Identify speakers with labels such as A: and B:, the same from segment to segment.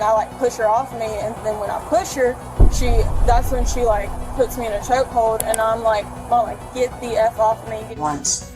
A: I like push her off me, and then when I push her, that's when she like puts me in a chokehold, and I'm like, Mom, like, get the F off me.
B: Once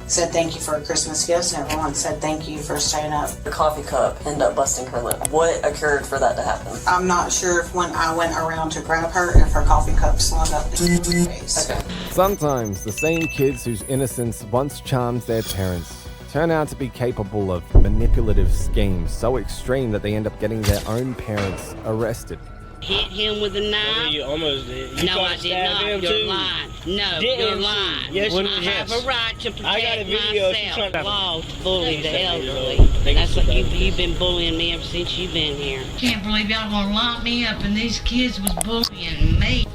B: said thank you for a Christmas gift, and everyone said thank you for staying up.
C: The coffee cup ended up busting her lip. What occurred for that to happen?
B: I'm not sure if when I went around to grab her, if her coffee cup slung up in her face.
C: Okay.
D: Sometimes the same kids whose innocence once charmed their parents turn out to be capable of manipulative schemes so extreme that they end up getting their own parents arrested.
E: Hit him with a knife.
F: I mean, you almost did.
E: No, I did not. You're lying. No, you're lying.
F: Yes,
E: I have a right to
F: I got a
E: protect
F: video.
E: myself. Law to bully the elderly. That's what you've been bullying me ever since you've been here. Can't believe y'all gonna lock me up and these kids was bullying me.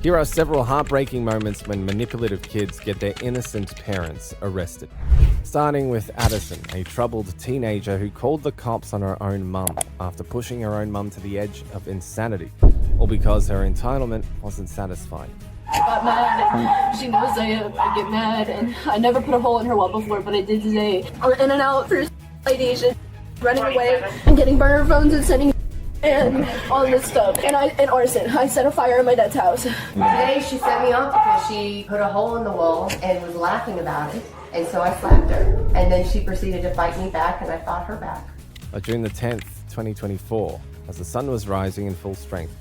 D: Here are several heartbreaking moments when manipulative kids get their innocent parents arrested. Starting with Addison, a troubled teenager who called the cops on her own mum after pushing her own mum to the edge of insanity, all because her entitlement wasn't satisfied.
G: I got mad, and she knows I get mad, and I never put a hole in her wall before, but I did today. I'm in and out for Addison, running away and getting burner phones and sending and all this stuff, and arson. I set a fire in my dad's house.
H: Today she set me off because she put a hole in the wall and was laughing about it, and so I slapped her, and then she proceeded to fight me back, and I fought her back.
D: June the 10th, 2024, as the sun was rising in full strength,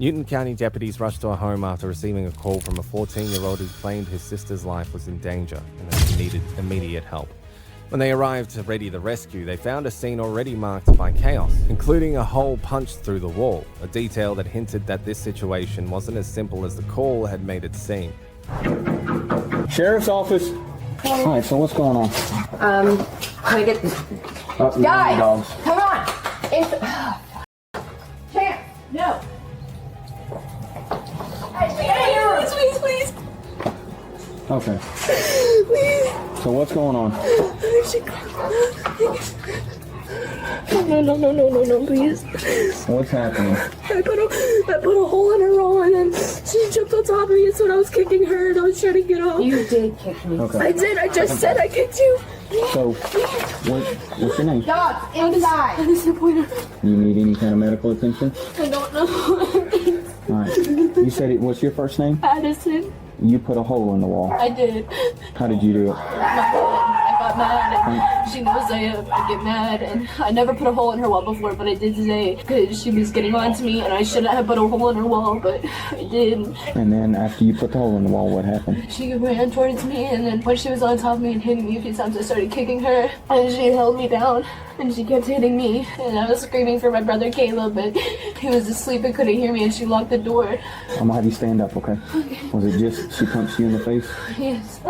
D: Newton County deputies rushed to a home after receiving a call from a 14-year-old who claimed his sister's life was in danger and that he needed immediate help. When they arrived to ready the rescue, they found a scene already marked by chaos, including a hole punched through the wall, a detail that hinted that this situation wasn't as simple as the call had made it seem.
I: Sheriff's office. All right, so what's going on?
H: Can I get
G: Guys,
I: dogs.
G: come on! Champ, no! Please.
I: Okay.
G: Please.
I: So what's going on?
G: No, please.
I: What's happening?
G: I put a hole in her wall, and then she jumped on top of me, and so I was kicking her, and I was trying to get off.
H: You did kick me.
I: Okay.
G: I did, I just said I kicked you.
I: So, what's your name?
H: Dogs, inside!
G: Addison Pointer.
I: You need any kind of medical attention?
G: I don't know.
I: All right. You said it. What's your first name?
G: Addison.
I: You put a hole in the wall.
G: I did.
I: How did you do it?
G: I got mad, and she knows I get mad, and I never put a hole in her wall before, but I did today because she was getting on to me, and I shouldn't have put a hole in her wall, but I did.
I: And then after you put the hole in the wall, what happened?
G: She ran towards me, and then when she was on top of me and hitting me a few times, I started kicking her, and she held me down, and she kept hitting me, and I was screaming for my brother Caleb, but he was asleep and couldn't hear me, and she locked the door.
I: I'm gonna have you stand up, okay? Was it just she punched you in the face?
G: Yes.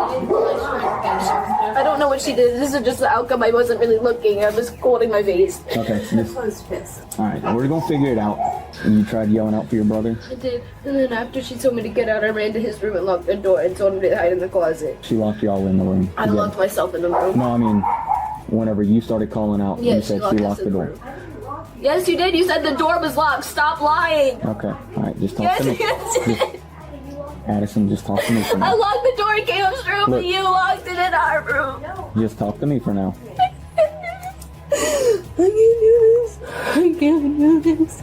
G: I don't know what she did. This is just the outcome. I wasn't really looking. I was holding my face.
I: Okay.
G: I was pissed.
I: All right, we're gonna figure it out. And you tried yelling out for your brother?
G: I did. And then after she told me to get out, I ran to his room and locked the door and told him to hide in the closet.
I: She locked you all in the room.
G: I locked myself in the room.
I: No, I mean, whenever you started calling out, you
G: Yes,
I: said she locked the door.
G: Yes, you did. You said the door was locked. Stop lying.
I: Okay, all right, just talk
G: Yes,
I: to me.
G: you did.
I: Addison, just talk to me for
G: I
I: now.
G: locked the door in Caleb's room,
I: Look.
G: and you locked it in our room.
I: Just talk to me for now.
G: I can't do this. I can't do this.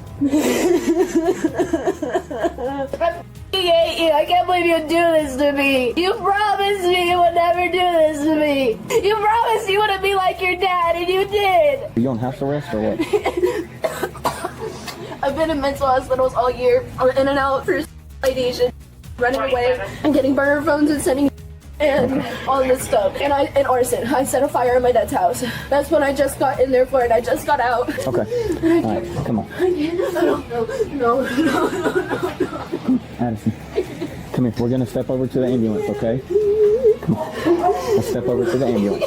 G: I hate you. I can't believe you'd do this to me. You promised me you would never do this to me. You promised you wouldn't be like your dad, and you did.
I: Are you on house arrest or what?
G: I've been in mental hospitals all year. I'm in and out for Addison, running away and getting burner phones and sending and all this stuff, and arson. I set a fire in my dad's house. That's when I just got in there for it. I just got out.
I: Okay. All right, come on.
G: I can't. No.
I: Addison, come here. We're going to step over to the ambulance, okay? Come on. Let's step over to the ambulance.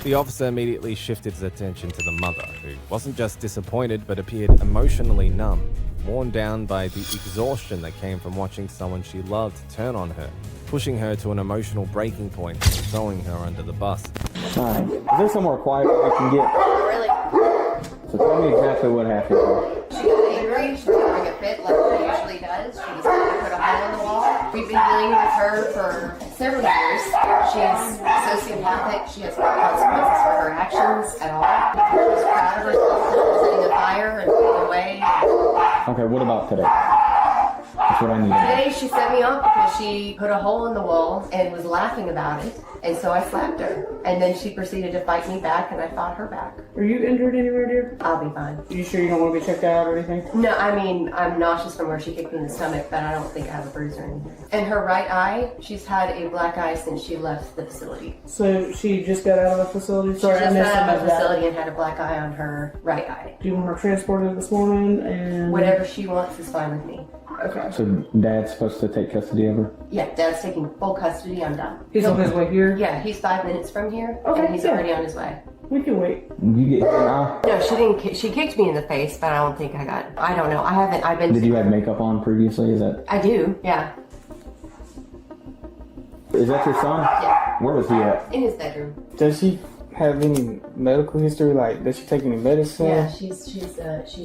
D: The officer immediately shifted his attention to the mother, who wasn't just disappointed but appeared emotionally numb, worn down by the exhaustion that came from watching someone she loved turn on her, pushing her to an emotional breaking point and throwing her under the bus.
I: All right. Is there somewhere quiet we can get?
H: Really?
I: So tell me exactly what happened.
H: She got angry. She was throwing a fit like she usually does. She was trying to put a hole in the wall. We We've been dealing with her for several years. She's sociopathic. She has no consequences for her actions at all. I was proud of her for setting a fire and putting away.
I: Okay, what about today? That's what I need.
H: Today she set me off because she put a hole in the wall and was laughing about it. And so I slapped her. And then she proceeded to fight me back and I fought her back.
F: Are you injured anywhere, dear?
H: I'll be fine.
F: You sure you don't want to be checked out or anything?
H: No, I mean, I'm nauseous from where she kicked me in the stomach, but I don't think I have a bruise or anything. And her right eye, she's had a black eye since she left the facility.
F: So she just got out of the facility? Sorry,
H: she just
F: I missed
H: got out
F: some
H: of
F: of
H: the
F: that.
H: facility and had a black eye on her right eye.
F: Do you want her transported this morning? And
H: Whatever she wants is fine with me.
F: Okay.
I: So Dad's supposed to take custody of her?
H: Yeah, Dad's taking full custody. I'm done.
F: He's on his way here?
H: Yeah, he's 5 minutes from here.
F: Okay,
H: And he's
F: yeah.
H: already on his way.
F: We can wait.
I: You get here now?
H: No, she didn't. She kicked me in the face, but I don't think I got. I don't know. I haven't. I've been.
I: Did you have makeup on previously? Is that
H: I do. Yeah.
I: your son?
H: Yeah.
I: Where was he at?
H: In his bedroom.
J: Does she have any medical history? Like, does she take any medicine?
H: Yeah, she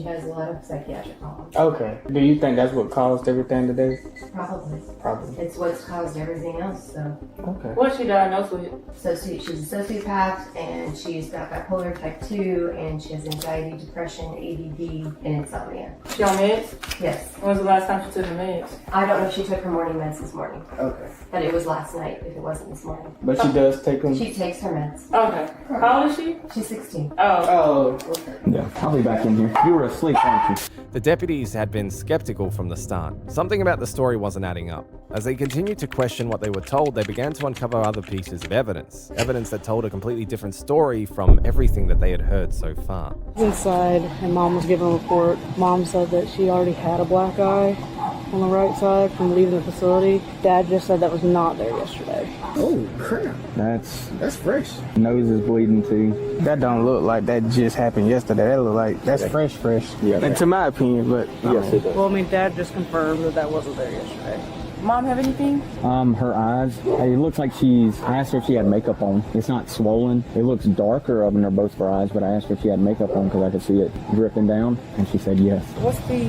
H: has a lot of psychiatric problems.
J: Okay. Do you think that's what caused everything today?
H: Probably.
J: Probably.
H: It's what's caused everything else. So.
J: Okay.
F: What's she diagnosed with?
H: She's a sociopath, and she's got bipolar type 2, and she has anxiety, depression, ADD, and insomnia.
F: She on meds?
H: Yes.
F: When was the last time she took the meds?
H: I don't know if she took her morning meds this morning,
J: Okay.
H: but it was last night if it wasn't this morning.
J: But she does take them?
H: She takes her meds.
F: Okay. How old is she?
H: She's 16.
J: Oh, okay.
I: Yeah, I'll be back in here. You were asleep, weren't you?
D: The deputies had been skeptical from the start. Something about the story wasn't adding up. As they continued to question what they were told, they began to uncover other pieces of evidence. Evidence that told a completely different story from everything that they had heard so far.
F: Inside, and Mom was giving a report. Mom said that she already had a black eye on the right side from leaving the facility. Dad just said that was not there yesterday.
J: Oh, crap.
I: That's
J: fresh.
I: nose is bleeding too.
J: That don't look like that just happened yesterday. That look like that's fresh.
I: Yeah.
J: And to my opinion, but
I: Yes, it does.
F: Well, I mean, Dad just confirmed that that wasn't there yesterday. Mom have anything?
I: Her eyes. It looks like I asked her if she had makeup on. It's not swollen. It looks darker up in her both of her eyes, but I asked her if she had makeup on because I could see it dripping down, and she said yes.
F: What's the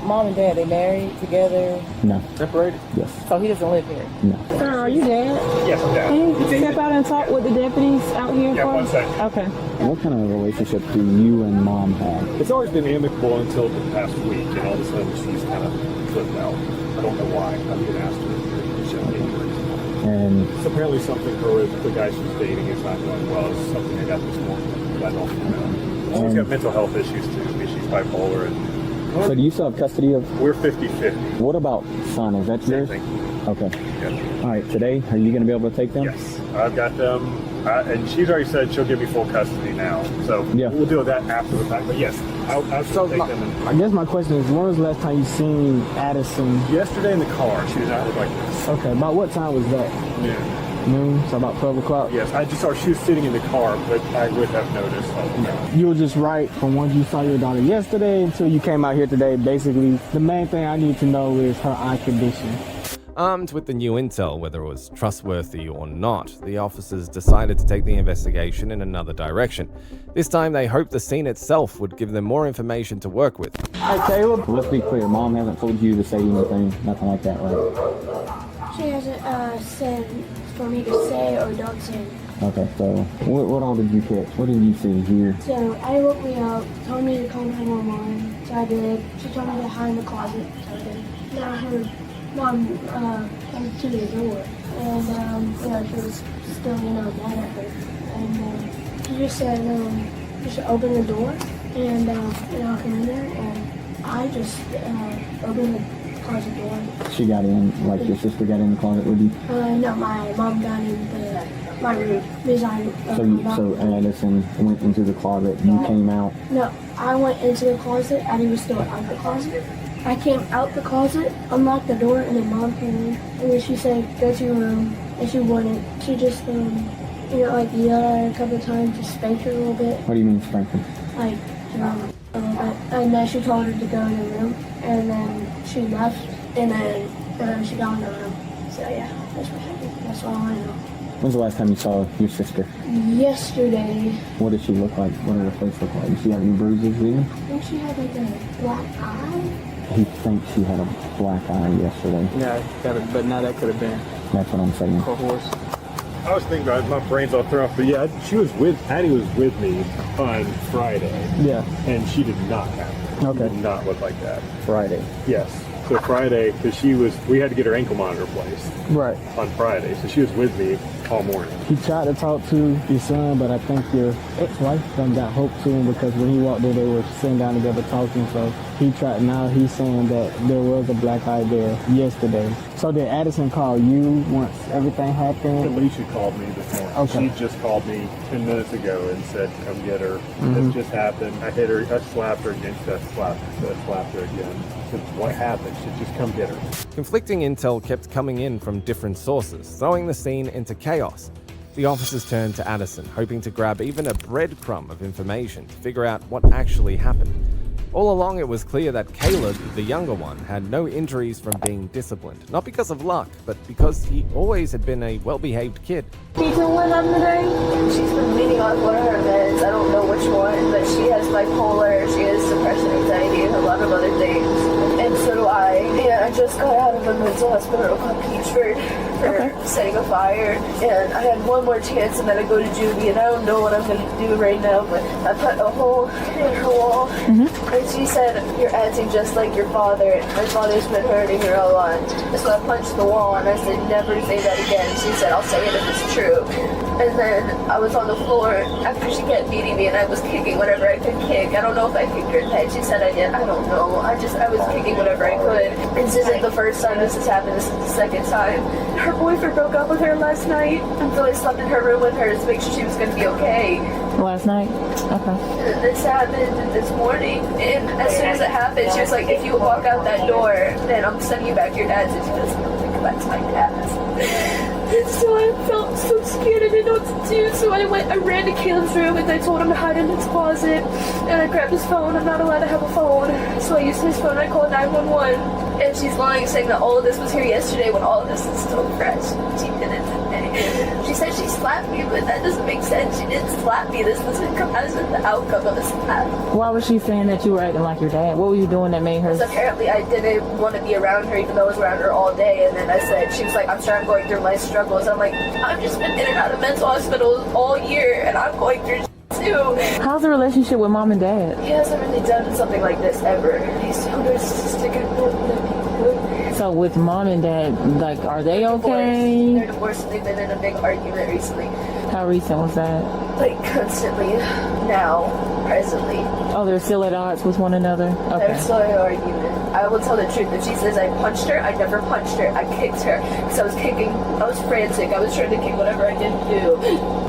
F: mom and dad? They married together?
I: No.
J: separated.
I: Yes.
F: So he doesn't live here?
I: No.
F: Sir, are you Dad?
K: Yes, I'm Dad.
F: Can you step out and talk with the deputies out here
K: Yeah,
F: for
K: 1
F: us?
K: second.
F: Okay.
I: What kind of relationship do you and Mom have?
K: It's always been amicable until the past week, and all of a sudden she's kind of flipped out. I don't know why. I didn't ask her. She had injuries.
I: And
K: So apparently something her with the guy she's dating is not going well. It's something I got this morning, but I don't know. She's got mental health issues too. She's bipolar, and
I: so do you still have custody of?
K: we're 50-50.
I: What about son? Is that
K: Same
I: yours?
K: thing.
I: Okay.
K: Yeah.
I: All right. Today, are you going to be able to take them?
K: Yes, I've got them, and she's already said she'll give me full custody now. So
I: Yeah.
K: we'll deal with that after the fact. But yes, I'll
J: So
K: take them. And
J: I guess my question is, when was the last time you seen Addison?
K: yesterday in the car, she was out like this.
J: Okay, about what time was that?
K: Yeah.
J: Noon? So about 12 o'clock?
K: Yes, I just saw she was sitting in the car, but I would have noticed.
J: You were just right from when you saw your daughter yesterday until you came out here today. Basically, the main thing I need to know is her eye condition.
D: Armed with the new intel, whether it was trustworthy or not, the officers decided to take the investigation in another direction. This time they hoped the scene itself would give them more information to work with.
J: All right, Caleb.
I: Let's be clear. Mom hasn't told you to say anything, nothing like that, right?
G: She hasn't said for me to say or don't say.
I: Okay. So what all did you catch? What did you see here?
G: So I woke me up, told me to call 911. So I did. She told me to hide in the closet. So I did. Now I heard Mom came to the door, and she was still, mad at her. And she just said, you should open the door, and I'll come in there. And I just opened the closet door.
I: She got in, like your sister got in the closet with you?
G: No, my mom got in my room because I.
I: So Addison went into the closet, you came out.
G: No, I went into the closet, and he was still out the closet. I came out the closet, unlocked the door, and then Mom came in. And then she said, go to your room. And she wouldn't. She just, yelled at her a couple of times, just spanked her a little bit.
I: What do you mean spanking?
G: Like, a little bit. And then she told her to go in the room. And then she left. And then she got in the room. So, yeah, that's what happened. That's all I know.
I: When's the last time you saw your sister?
G: Yesterday.
I: What did she look like? What did her face look like? Did she have any bruises either?
G: I think she had like a black eye.
I: he thinks she had a black eye yesterday.
J: Yeah, but now that could have been
I: That's what I'm saying.
J: a horse.
K: I was thinking about it, my brain's all thrown off, but yeah, Addie was with me on Friday.
J: Yeah.
K: And she did not have it.
I: Okay.
K: She did not look like that.
I: Friday.
K: Yes. So Friday, because we had to get her ankle monitor placed
J: Right.
K: on Friday, so she was with me all morning.
J: He tried to talk to your son, but I think your ex-wife done got hope to him because when he walked in, they were sitting down together talking. So he tried. Now he's saying that there was a black eye there yesterday. So did Addison call you once everything happened?
K: Alicia called me this morning.
J: Okay.
K: She just called me 10 minutes ago and said, come get her. This just happened. I hit her. I slapped her again. I slapped her again. I said, what happened? She said, just come get her.
D: Conflicting intel kept coming in from different sources, throwing the scene into chaos. The officers turned to Addison, hoping to grab even a breadcrumb of information to figure out what actually happened. All along, it was clear that Caleb, the younger one, had no injuries from being disciplined, not because of luck, but because he always had been a well-behaved kid.
G: Can you tell what happened today? She's been leaning on one of her meds. I don't know which one, but she has bipolar, she has depression, anxiety, and a lot of other things. And so do I. And I just got out of a mental hospital called Peachford for setting a fire. And I had one more chance and then I go to juvie, and I don't know what I'm going to do right now, but I put a hole in her wall. And she said, you're acting just like your father. My father's been hurting her a lot. So I punched the wall and I said, never say that again. She said, I'll say it if it's true. And then I was on the floor after she kept beating me, and I was kicking whatever I could kick. I don't know if I kicked her in the head. She said I did. I don't know. I was kicking whatever I could. And this isn't the first time this has happened. This is the second time. Her boyfriend broke up with her last night, and so I slept in her room with her to make sure she was going to be okay.
L: Last night? Okay.
G: And this happened this morning, and as soon as it happened, she was like, if you walk out that door, then I'm sending you back to your dad's. And she doesn't think that's my dad's. And so I felt so scared, I didn't know what to do. So I ran to Caleb's room and I told him to hide in his closet. And I grabbed his phone. I'm not allowed to have a phone. So I used his phone. I called 911. And she's lying, saying that all of this was here yesterday when all of this is still fresh. She didn't today. She said she slapped me, but that doesn't make sense. She didn't slap me. This doesn't come as the outcome of a slap.
L: Why was she saying that you were acting like your dad? What were you doing that made her?
G: Because apparently I didn't want to be around her, even though I was around her all day. And then I said, she was like, I'm sure I'm going through my struggles. I'm like, I've just been in and out of mental hospitals all year, and I'm going through too.
L: How's the relationship with mom and dad?
G: He hasn't really done something like this ever. He's so narcissistic and good.
L: So with mom and dad, like, are they okay?
G: They're divorced and they've been in a big argument recently.
L: How recent was that?
G: Like, constantly. Now, presently.
L: Oh, they're still at odds with one another? Okay.
G: They're still in an argument. I will tell the truth. If she says I punched her, I never punched her. I kicked her. Because I was kicking. I was frantic. I was trying to kick whatever I didn't do.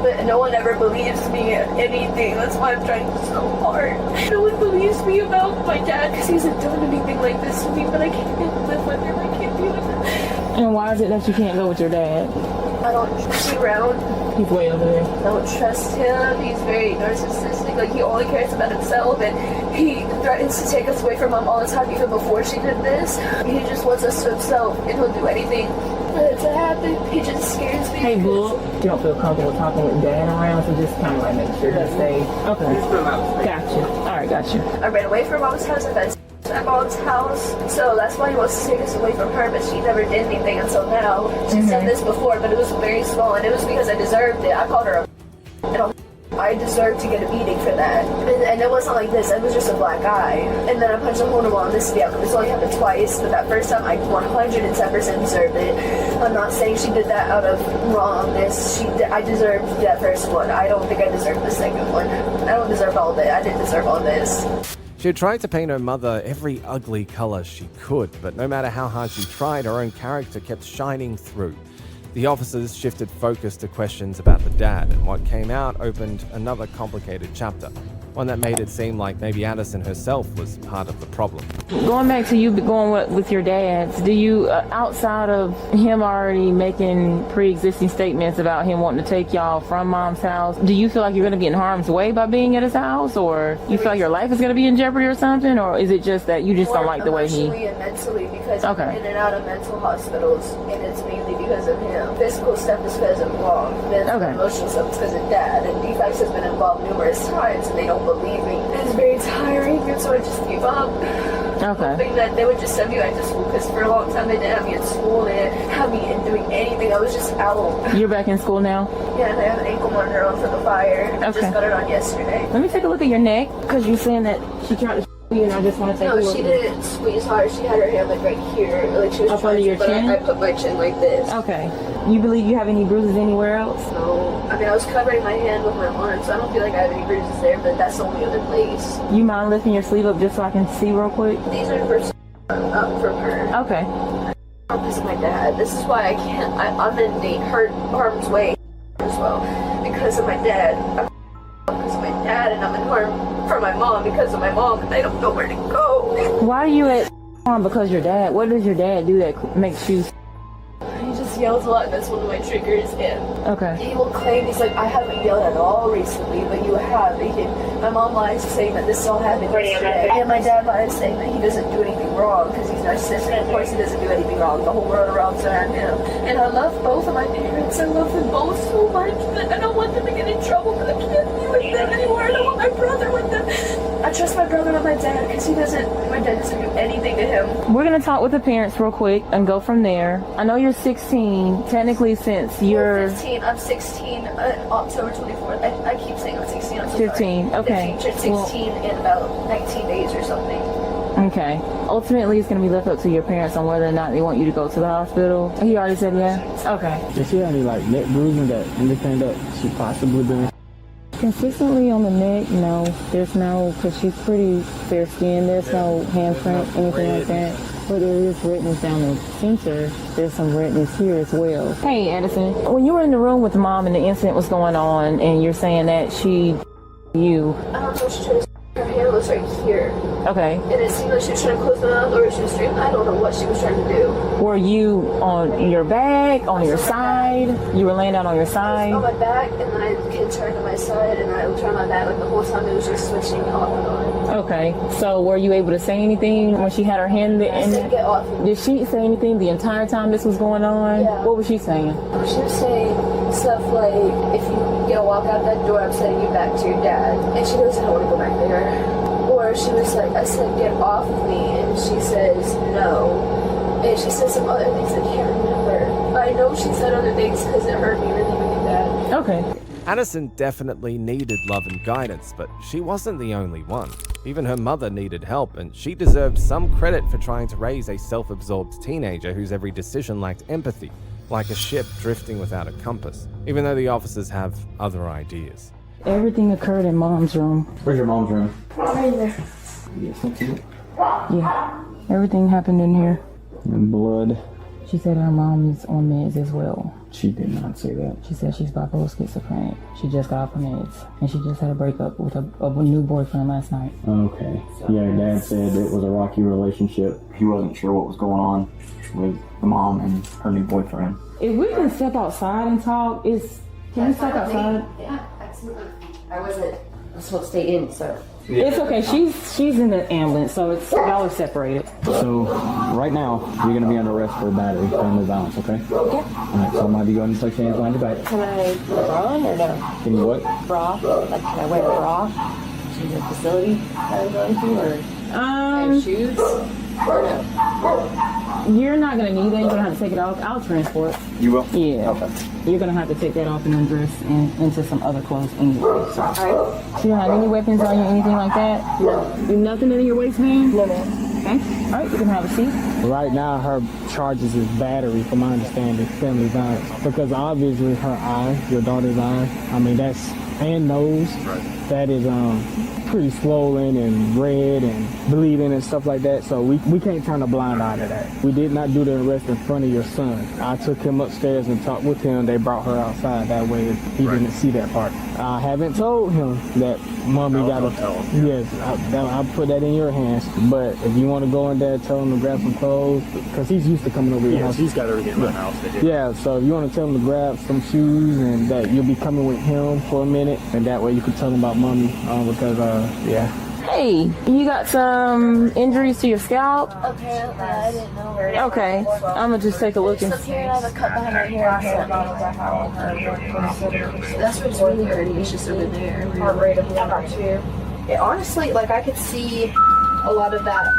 G: But no one ever believes me at anything. That's why I'm trying so hard. No one believes me about my dad because he hasn't done anything like this to me. But I can't live with him. I can't be with him.
L: And why is it that you can't go with your dad?
G: I don't see around.
L: He's way over there.
G: I don't trust him. He's very narcissistic. Like, he only cares about himself, and he threatens to take us away from mom all the time, even before she did this. He just wants us to himself, and he'll do anything to happen. He just scares me.
L: Hey, Bull, you don't feel comfortable talking with dad around, so just kind of like make sure you stay. Okay. Gotcha. All right, gotcha.
G: I ran away from mom's house, and then at mom's house, so that's why he wants to take us away from her, but she never did anything until now. She's done this before, but it was very small, and it was because I deserved it. I called her and I deserved to get a beating for that. And it wasn't like this, it was just a black eye. And then I punched a hole in the wall, and this is the outcome. It's only happened twice, but that first time I 110% deserved it. I'm not saying she did that out of wrongness. I deserved that first one. I don't think I deserved the second one. I don't deserve all of it. I didn't deserve all this.
D: She had tried to paint her mother every ugly color she could, but no matter how hard she tried, her own character kept shining through. The officers shifted focus to questions about the dad, and what came out opened another complicated chapter, one that made it seem like maybe Addison herself was part of the problem.
L: Going back to you going with your dads, do you, outside of him already making pre-existing statements about him wanting to take y'all from mom's house, do you feel like you're going to be in harm's way by being at his house, or you feel like your life is going to be in jeopardy or something, or is it just that you just don't like the way he...
G: Emotionally and mentally, because I'm in and out of mental hospitals, and it's mainly because of him. Physical stuff is because of mom, emotional stuff is because of dad, and defects has been involved numerous times, and they don't believe me. It's very tiring, and so I just gave up. hoping that they would just send me back to school, because for a long time they didn't have me in school, they didn't have me in doing anything. I was just out.
L: You're back in school now?
G: Yeah, and I have an ankle monitor on for the fire. I just got it on yesterday.
L: Let me take a look at your neck, because you're saying that she tried to you, and I just want to take a look.
G: No, she didn't squeeze hard. She had her hand like right here, like she was
L: up under your chin.
G: I put my chin like this.
L: Okay. You believe you have any bruises anywhere else?
G: No. I mean, I was covering my hand with my arm, so I don't feel like I have any bruises there, but that's the only other place.
L: You mind lifting your sleeve up just so I can see real quick?
G: These are from her.
L: Okay.
G: This is my dad. This is why I can't. I'm in harm's way as well because of my dad. Because of my dad, and I'm in harm for my mom because of my mom, and I don't know where to go.
L: Why are you at because your dad? What does your dad do that makes you?
G: He just yells a lot. That's one of my triggers, and he will claim, he's like, I haven't yelled at all recently, but you have. My mom lies saying that this all happened yesterday, and my dad lies saying that he doesn't do anything wrong because he's narcissistic. Of course, he doesn't do anything wrong. The whole world revolves around him, and I love both of my parents. I love them both so much, but I don't want them to get in trouble, but I can't be with them anymore. I don't want my brother with them. I trust my brother with my dad because my dad doesn't do anything to him.
L: We're going to talk with the parents real quick and go from there. I know you're 16, technically since you're...
G: 15, I'm 16, October 24th. I keep saying I'm 16, I'm so
L: 15,
G: sorry.
L: okay.
G: 16 in about 19 days or something.
L: Okay. Ultimately, it's going to be left up to your parents on whether or not they want you to go to the hospital. He already said yeah? Okay.
J: Does she have any, like, neck bruising that indicate that she possibly been...
L: Consistently on the neck, no. There's no, because she's pretty fair skinned. There's no handprint, anything like that. But there is redness down the center. There's some redness here as well. Hey, Addison, when you were in the room with mom and the incident was going on, and you're saying that you...
G: I don't know, she tried to her hand was right here.
L: Okay.
G: And it seemed like she was trying to close my mouth, or she was trying, I don't know what she was trying to do.
L: Were you on your back, on your side? You were laying out on your side?
G: I was on my back, and then I turned to my side, and I turned my back, like the whole time it was just switching off and on.
L: Okay. So were you able to say anything when she had her hand in?
G: I said, get off.
L: Did she say anything the entire time this was going on?
G: Yeah.
L: What was she saying?
G: She was saying stuff like, if you walk out that door, I'm sending you back to your dad. And she goes, I don't want to go back there. Or she was like, I said, get off of me. And she says, no. And she said some other things I can't remember. But I know she said other things because it hurt me really, really bad.
L: Okay.
D: Addison definitely needed love and guidance, but she wasn't the only one. Even her mother needed help, and she deserved some credit for trying to raise a self-absorbed teenager whose every decision lacked empathy, like a ship drifting without a compass, even though the officers have other ideas.
L: Everything occurred in mom's room.
I: Where's your mom's room?
G: Right there.
L: Yeah. Everything happened in here.
I: And blood.
L: She said her mom is on meds as well.
I: She did not say that.
L: She said she's bipolar schizophrenic. She just got off her meds. And she just had a breakup with a new boyfriend last night.
I: Okay. Yeah, Dad said it was a rocky relationship. He wasn't sure what was going on with the mom and her new boyfriend.
L: If we can step outside and talk, can we step outside?
H: Yeah, absolutely. I was supposed to stay in, so.
L: It's okay. She's in the ambulance, so y'all are separated.
I: So right now you're gonna be under arrest for battery, family violence. Okay.
L: Okay.
I: All right. So I'm gonna be going to place your hands behind your back.
H: Can I run or no?
I: Can you what?
H: Bra? Like, can I wear a bra to the facility that I'm going to, or have shoes? Or no?
L: You're not gonna need that. You're gonna have to take it off. I'll transport.
I: You will?
L: Yeah.
I: Okay.
L: You're gonna have to take that off and undress into some other clothes anyway. So.
H: Alright.
L: So you don't have any weapons on you, anything like that?
H: No.
L: You nothing in your waistband?
H: No, ma'am.
L: Okay. All right. You can have a seat.
J: Right now, her charges is battery, from my understanding, family violence. Because obviously her eye, your daughter's eye, I mean, and nose, that is pretty swollen and red and bleeding and stuff like that. So we can't turn a blind eye to that. We did not do the arrest in front of your son. I took him upstairs and talked with him. They brought her outside. That way he didn't see that part. I haven't told him that mommy got a... Yes, I'll put that in your hands. But if you want to go in there, tell him to grab some clothes, because he's used to coming over your house.
K: He's got everything in my house.
J: Yeah, so if you want to tell him to grab some shoes and that you'll be coming with him for a minute, and that way you can tell him about mommy, because, yeah.
L: Hey, you got some injuries to your scalp?
G: Apparently, I didn't know where.
L: Okay, I'm gonna just take a look and
G: Up here, I have a cut behind my hair. That's what's really hurting. It's just over there. Heart rate of about 2. It honestly, like, I could see a lot of that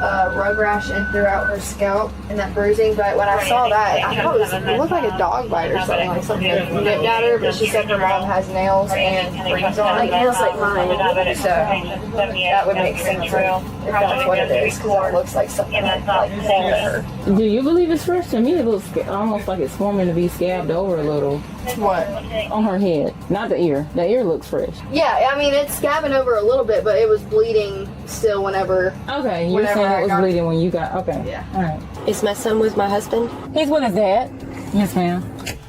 G: rug rash and throughout her scalp and that bruising. But when I saw that, I thought it looked like a dog bite or something, like something that nipped at her. But she said her mom has nails and rings on it, nails like mine. So that would make sense if that's what it is, because it looks like something that like clawed at her.
L: Do you believe it's fresh? To me, it looks almost like it's forming to be scabbed over a little.
G: What?
L: On her head, not the ear. The ear looks fresh.
G: Yeah, I mean it's scabbing over a little bit, but it was bleeding still whenever.
L: Okay, you're saying it was bleeding when you got. Okay.
G: Yeah.
L: All right.
M: Is my son with my husband?
L: He's with his dad. Yes, ma'am.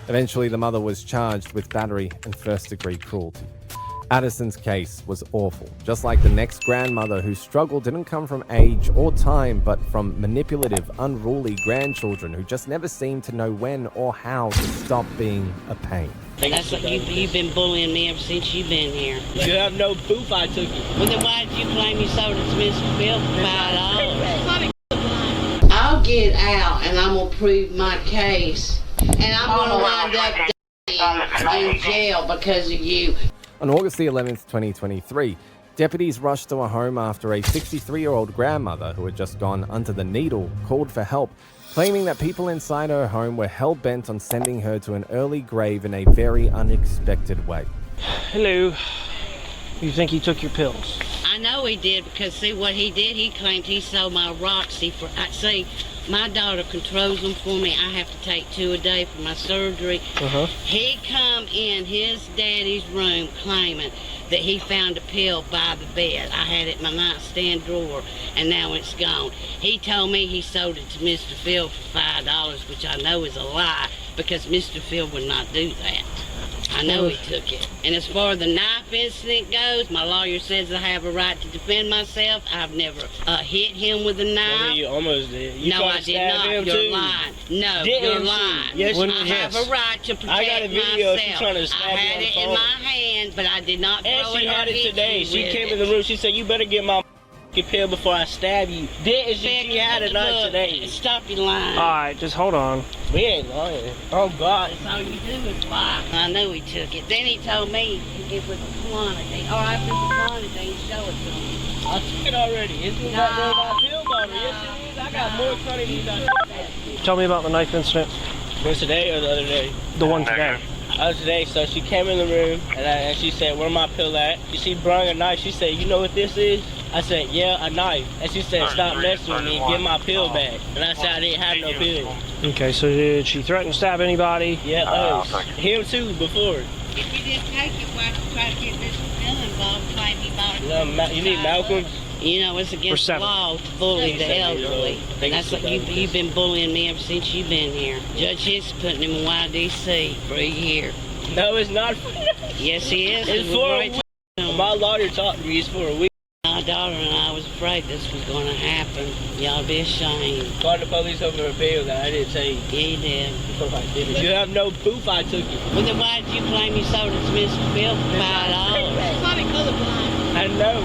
D: Eventually, the mother was charged with battery and first-degree cruelty. Addison's case was awful. Just like the next grandmother whose struggle didn't come from age or time, but from manipulative, unruly grandchildren who just never seemed to know when or how to stop being a pain.
E: That's like you've been bullying me ever since you've been here.
N: You have no proof I took it.
E: Well, then why did you claim you sold it to Mr. Phil for $5? I'll get out and I'm gonna prove my case, and I'm gonna wind up in jail because of you.
D: On August the 11th, 2023, deputies rushed to a home after a 63-year-old grandmother who had just gone under the needle called for help, claiming that people inside her home were hell-bent on sending her to an early grave in a very unexpected way.
N: Hello. You think he took your pills?
E: I know he did, because see what he did? He claimed he sold my Roxy for, see, my daughter controls them for me. I have to take 2 a day for my surgery. He come in his daddy's room claiming that he found a pill by the bed. I had it in my nightstand drawer, and now it's gone. He told me he sold it to Mr. Phil for $5, which I know is a lie, because Mr. Phil would not do that. I know he took it. And as far as the knife incident goes, my lawyer says I have a right to defend myself. I've never hit him with a knife.
N: I mean, you almost did. You
E: no, I did not. You're lying. No, you're lying.
N: Yes,
E: I have a right to protect myself.
N: I got a video of she trying to stab
E: I had it in my hand, but I did not throw it.
N: And she had it today. She came in the room. She said, "You better get my pill before I stab you." She had a knife today.
E: Stop your lying.
N: All right, just hold on. We ain't lying. Oh God.
E: That's all you do is lie. I knew he took it. Then he told me it was a quantity. All right, if it's a quantity, show it to me.
N: I took it already. It's in that robot pill bottle. Yes, it is. I got more quantities than that.
O: Tell me about the knife incident.
N: Was today or the other day?
O: The one today.
N: Today, so she came in the room and she said, "Where my pill at?" She brought a knife. She said, "You know what this is?" I said, "Yeah, a knife." And she said, "Stop messing with me and get my pill back." And I said, "I didn't have no pill."
O: Okay, so did she threaten to stab anybody?
N: Yeah, him too before.
E: If you didn't take it, why did you try to get Mr. Phil involved? Claim he bought it.
N: You need Malcolm?
E: You know, it's against the law to bully the elderly. That's like you've been bullying me ever since you've been here. Judge Hiss putting him in YDC for a year.
N: No, it's not.
E: Yes, he is.
N: It's for a week. My lawyer talked to me. It's for a week.
E: My daughter and I was afraid this was going to happen. Y'all be ashamed.
N: Called the police over a bill that I didn't take.
E: Yeah, you did.
N: You have no proof I took it.
E: Well, then why did you claim you sold it to Mr. Phil for $5?
G: Probably colorblind.
N: I know.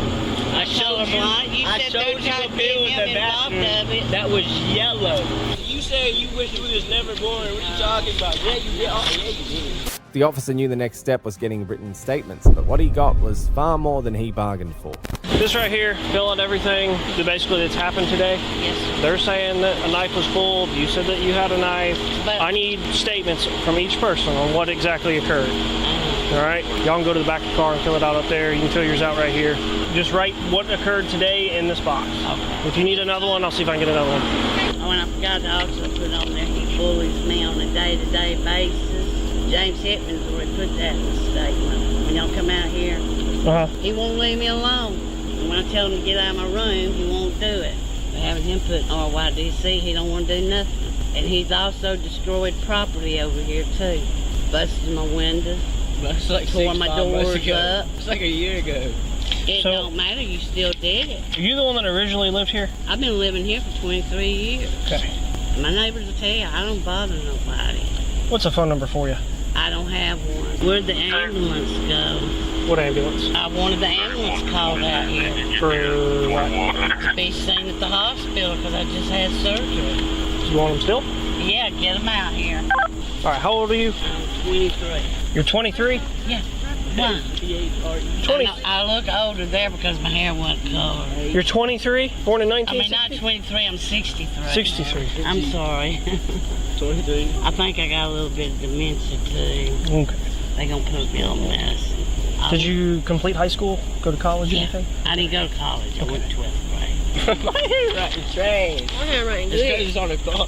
E: I showed you.
N: I showed you a pill in the bathroom that was yellow. You said you wish we was never born. What are you talking about? Yeah, you did. Oh, yeah, you did.
D: The officer knew the next step was getting written statements, but what he got was far more than he bargained for.
O: This right here, fill out everything that basically that's happened today.
E: Yes.
O: They're saying that a knife was pulled. You said that you had a knife.
E: But
O: I need statements from each person on what exactly occurred. All right, y'all can go to the back of the car and fill it out up there. You can fill yours out right here. Just write what occurred today in this box.
E: Okay.
O: If you need another one, I'll see if I can get another one.
E: Oh, and I forgot to also put on there, he bullies me on a day-to-day basis. James Hetman's already put that in the statement. When y'all come out here, he won't leave me alone. And when I tell him to get out of my room, he won't do it. But having him put in RYDC, he don't want to do nothing. And he's also destroyed property over here too. Busted my windows,
N: like
E: tore my doors up.
N: It's like a year ago.
E: It don't matter, you still did it.
O: Are you the one that originally lived here?
E: I've been living here for 23 years.
O: Okay.
E: My neighbors will tell you, I don't bother nobody.
O: What's a phone number for you?
E: I don't have one. Where'd the ambulance go?
O: What ambulance?
E: I wanted the ambulance called out here.
O: For what?
E: To be seen at the hospital because I just had surgery.
O: You want them still?
E: Yeah, get them out here.
O: All right, how old are you?
E: I'm 23.
O: You're 23?
E: Yeah. Why?
N: 28 are you?
O: 20.
E: I look older there because my hair wasn't colored.
O: You're 23, born in 1960?
E: I mean, not 23, I'm 63.
O: 63.
E: I'm sorry.
N: 23.
E: I think I got a little bit of dementia too.
O: Okay.
E: They gonna put me on this.
O: Did you complete high school? Go to college or anything?
E: I didn't go to college. I went to 12th grade.
N: My handwriting trash.
G: My handwriting
N: It's
G: good.
N: because it's on the car.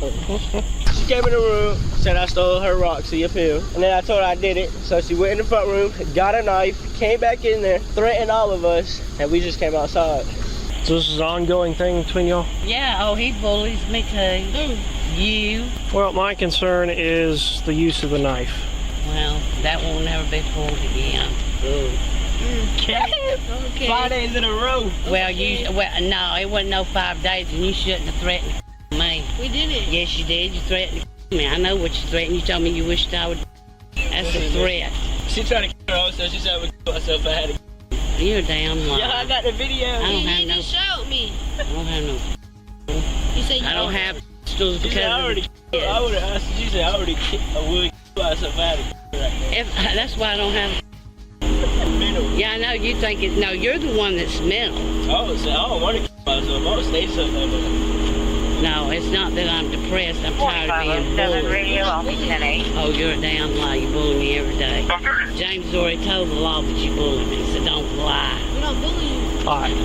N: She came in the room, said I stole her Roxy a pill. And then I told her I did it. So she went in the front room, got a knife, came back in there, threatened all of us, and we just came outside.
O: So this is an ongoing thing between y'all?
E: Yeah, oh, he bullies me too. You.
O: Well, my concern is the use of the knife.
E: Well, that won't never be pulled again.
N: Okay. 5 days in a row.
E: Well, no, it wasn't no 5 days, and you shouldn't have threatened me.
G: We didn't.
E: Yes, you did. You threatened me. I know what you threatened. You told me you wished I would. That's a threat.
N: She tried to kill her, so she said I would kill myself if I had to.
E: You're a damn liar.
N: Yeah, I got the video.
E: I don't have
G: You
E: no.
G: just showed me.
E: I don't have no.
G: You said you
E: I don't have pistols
N: She
E: because
N: said I already. I would have. She said I already. I would kill myself if I had to. Right now.
E: If, that's why I don't have.
N: Mental.
E: Yeah, I know you think it. No, you're the one that's mental.
N: I don't want to kill myself. I would stay something.
E: No, it's not that I'm depressed. I'm tired of being bullied. Oh, you're a damn liar. You bully me every day. James has already told the law that you bully me, so don't lie.
G: We don't bully you.
O: All right.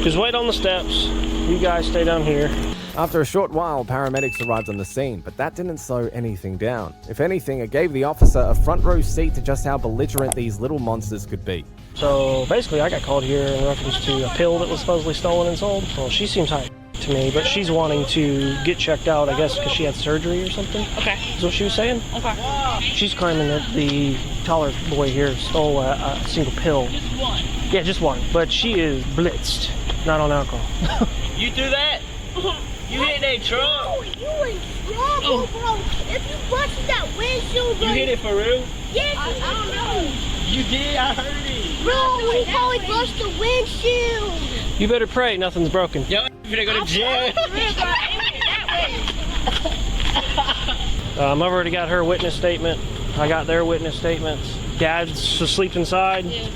O: Just wait on the steps. You guys stay down here.
D: After a short while, paramedics arrived on the scene, but that didn't slow anything down. If anything, it gave the officer a front row seat to just how belligerent these little monsters could be.
O: So basically, I got called here in reference to a pill that was supposedly stolen and sold. Well, she seems high to me, but she's wanting to get checked out, I guess, because she had surgery or something.
E: Okay.
O: Is what she was saying?
E: Okay.
O: She's claiming that the taller boy here stole a single pill.
E: Just one.
O: Yeah, just one. But she is blitzed, not on alcohol.
N: You do that? You hit that truck?
G: Oh, you in trouble, bro. If you busted that windshield, bro.
N: You hit it for real?
G: Yes, I don't know.
N: You did? I heard it.
G: Bro, he probably busted the windshield.
O: You better pray nothing's broken.
N: Yo, you finna go to jail.
O: I've already got her witness statement. I got their witness statements. Dad's asleep inside.
G: Yeah.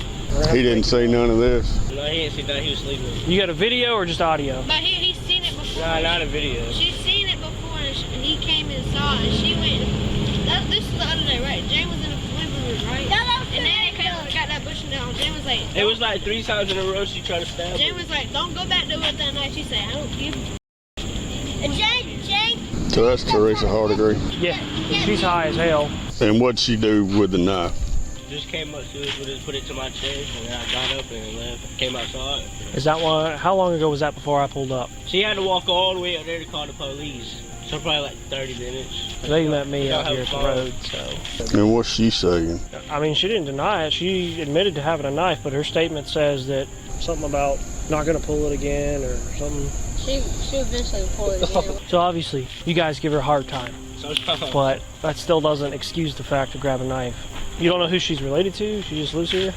M: He didn't say none of this.
N: No, he didn't see that. He was sleeping.
O: You got a video or just audio?
G: But he's seen it before.
N: Nah, not a video.
G: She's seen it before, and he came inside, and she went. This is the other day, right? Jane was in the living room, right? And then they got that bush down. Jane was like.
N: It was like 3 times in a row she tried to stab
G: Jane
N: me.
G: was like, "Don't go back there with that knife." She said, "I don't give." And Jane.
M: So that's Teresa Hardigree.
O: Yeah, she's high as hell.
M: And what'd she do with the knife?
N: Just came up to us, we just put it to my chest, and then I got up and left. Came outside.
O: Is that one? How long ago was that before I pulled up?
N: She had to walk all the way up there to call the police. So probably like 30 minutes.
O: They met me out here at the road, so.
M: And what's she saying?
O: I mean, she didn't deny it. She admitted to having a knife, but her statement says that something about not going to pull it again or something.
G: She eventually pulled it again.
O: So obviously, you guys give her a hard time, but that still doesn't excuse the fact to grab a knife. You don't know who she's related to? She just lives here?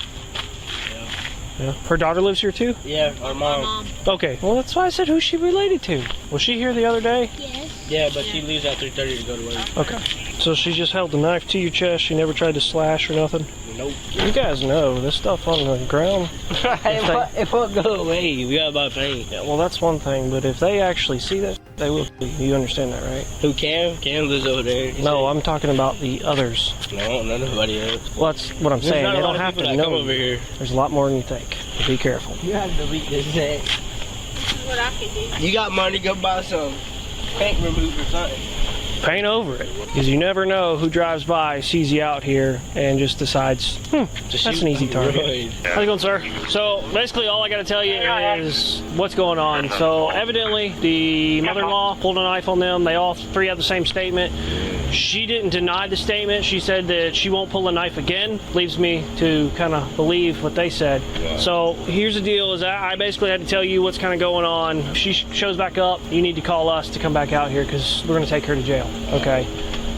O: Yeah. Her daughter lives here too?
N: Yeah, our mom.
O: Okay, well that's why I said who's she related to. Was she here the other day?
G: Yes.
N: Yeah, but she leaves at 3:30 to go to work.
O: Okay. So she just held the knife to your chest, she never tried to slash or nothing?
N: Nope.
O: You guys know, this stuff on the ground.
N: It won't go away. We got about pain.
O: Yeah, well that's one thing, but if they actually see that, they will. You understand that, right?
N: Who Cam? Cam lives over there.
O: No, I'm talking about the others.
N: No, nobody else.
O: Well, that's what I'm saying.
N: There's not
O: They
N: a
O: don't
N: lot of
O: have
N: people
O: to
N: that come
O: know.
N: over here.
O: There's a lot more than you think. So be careful.
N: You have to delete this neck.
G: This is what I can do.
N: You got money, go buy some paint remover or something.
O: Paint over it, because you never know who drives by, sees you out here, and just decides, that's an easy target. How's it going, sir? So basically all I got to tell you is what's going on. So evidently the mother-in-law pulled a knife on them. They all three had the same statement. She didn't deny the statement. She said that she won't pull a knife again. Leaves me to kind of believe what they said. So here's the deal is I basically had to tell you what's kind of going on. If she shows back up, you need to call us to come back out here because we're going to take her to jail. Okay?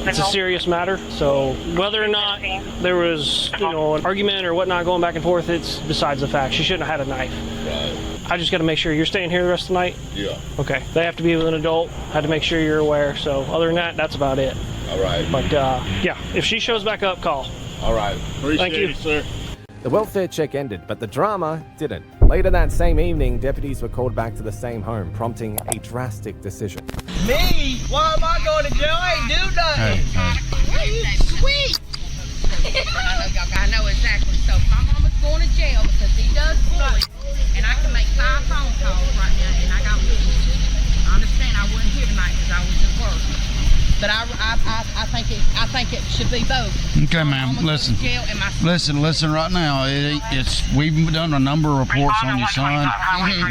O: It's a serious matter. So whether or not there was, an argument or whatnot going back and forth, it's besides the fact. She shouldn't have had a knife. I just got to make sure you're staying here the rest of the night.
M: Yeah.
O: Okay. They have to be with an adult. Had to make sure you're aware. So other than that, that's about it.
M: All right.
O: But yeah, if she shows back up, call.
M: All right.
O: Thank you,
M: sir.
D: The welfare check ended, but the drama didn't. Later that same evening, deputies were called back to the same home, prompting a drastic decision.
N: Me? Why am I going to jail? I ain't do nothing.
P: You sweet. I know exactly. So my mama's going to jail because he does bully, and I can make 5 phone calls right now, and I got witnesses. I understand I wasn't here tonight because I was at work, but I think it should be both.
Q: Okay, ma'am. Listen. Listen. Right now, we've done a number of reports on your son.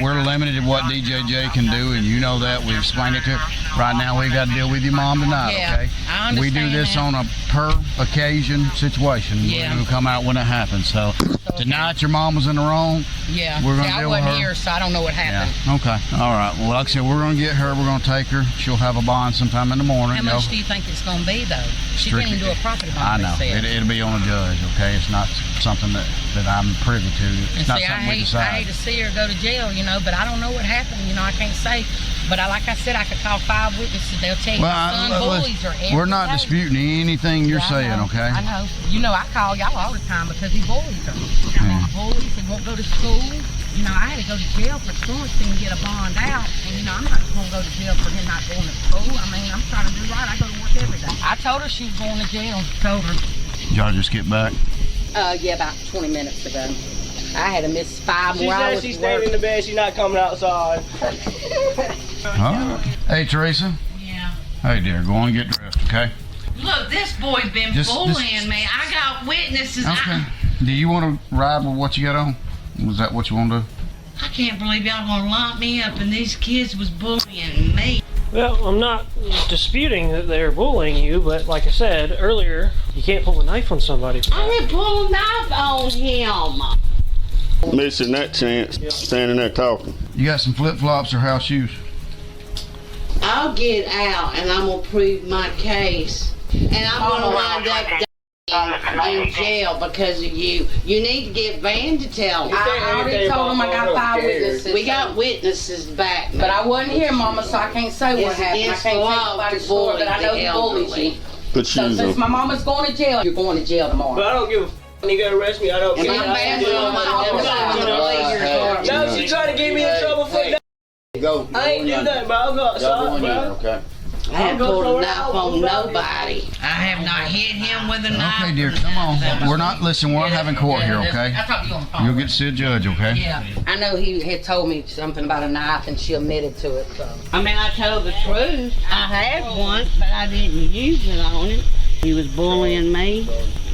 Q: We're limited at what DJJ can do, and you know that. We've explained it to her. Right now, we've got to deal with your mom tonight. Okay.
P: I understand
Q: we do this
P: that.
Q: on a per occasion situation.
P: Yeah.
Q: We'll come out when it happens. So tonight, your mom was in the wrong.
P: Yeah.
Q: We're gonna
P: I
Q: deal with
P: wasn't
Q: her.
P: here, so I don't know what happened.
Q: Yeah. Okay. All right. Well, like I said, we're gonna get her. We're gonna take her. She'll have a bond sometime in the morning.
P: How much do you think it's going to be, though? She can't even do a property bond.
Q: I know. It'll be on a judge, okay? It's not something that I'm privy to. It's not something we decide.
P: I hate to see her go to jail, but I don't know what happened. I can't say. But like I said, I could call 5 witnesses. They'll tell you my son bullies her every
Q: We're not
P: day.
Q: disputing anything you're saying, okay?
P: I know. I call y'all all the time because he bullies her. He bullies, he won't go to school. I had to go to jail for truancy and get a bond out. And, I'm not going to go to jail for him not going to school. I mean, I'm trying to do right. I go to work every day. I told her she was going to jail. Told her.
Q: Did y'all just get back?
P: Yeah, about 20 minutes ago. I had to miss 5
N: She
P: more hours.
N: said she's staying in the bed. She's not coming outside.
Q: Huh? Hey, Teresa.
P: Yeah.
Q: Hey, dear. Go on and get dressed, okay?
P: Look, this boy's been bullying me. I got witnesses.
Q: Okay. Do you want to ride with what you got on? Was that what you want to do?
P: I can't believe y'all gonna lock me up and these kids was bullying me.
O: Well, I'm not disputing that they're bullying you, but like I said earlier, you can't pull a knife on somebody.
E: I didn't pull a knife on him.
M: Missing that chance, standing there talking.
Q: You got some flip-flops or house shoes?
E: I'll get out and I'm gonna prove my case. And I'm gonna wind up in jail because of you. You need to get Van to tell me.
P: I already told him I got 5 witnesses.
E: We got witnesses back.
P: But I wasn't here, Mama, so I can't say what happened. I can't take nobody's story, but I know he bullies you.
M: But
P: So since my mama's going to jail, you're going to jail tomorrow.
N: But I don't give a f***. You gotta arrest me. I don't care. No, she's trying to get me in trouble for that.
M: Go.
N: I ain't do that, bro. I'll go outside, bro.
M: Okay.
E: I haven't pulled a knife on nobody.
P: I have not hit him with a knife.
Q: Okay, dear, come on. We're not having court here, okay?
P: I talked to you on the phone.
Q: You'll get to see a judge, okay?
P: Yeah. I know he had told me something about a knife and she admitted to it, so.
E: I mean, I told the truth. I had one, but I didn't use it on him. He was bullying me,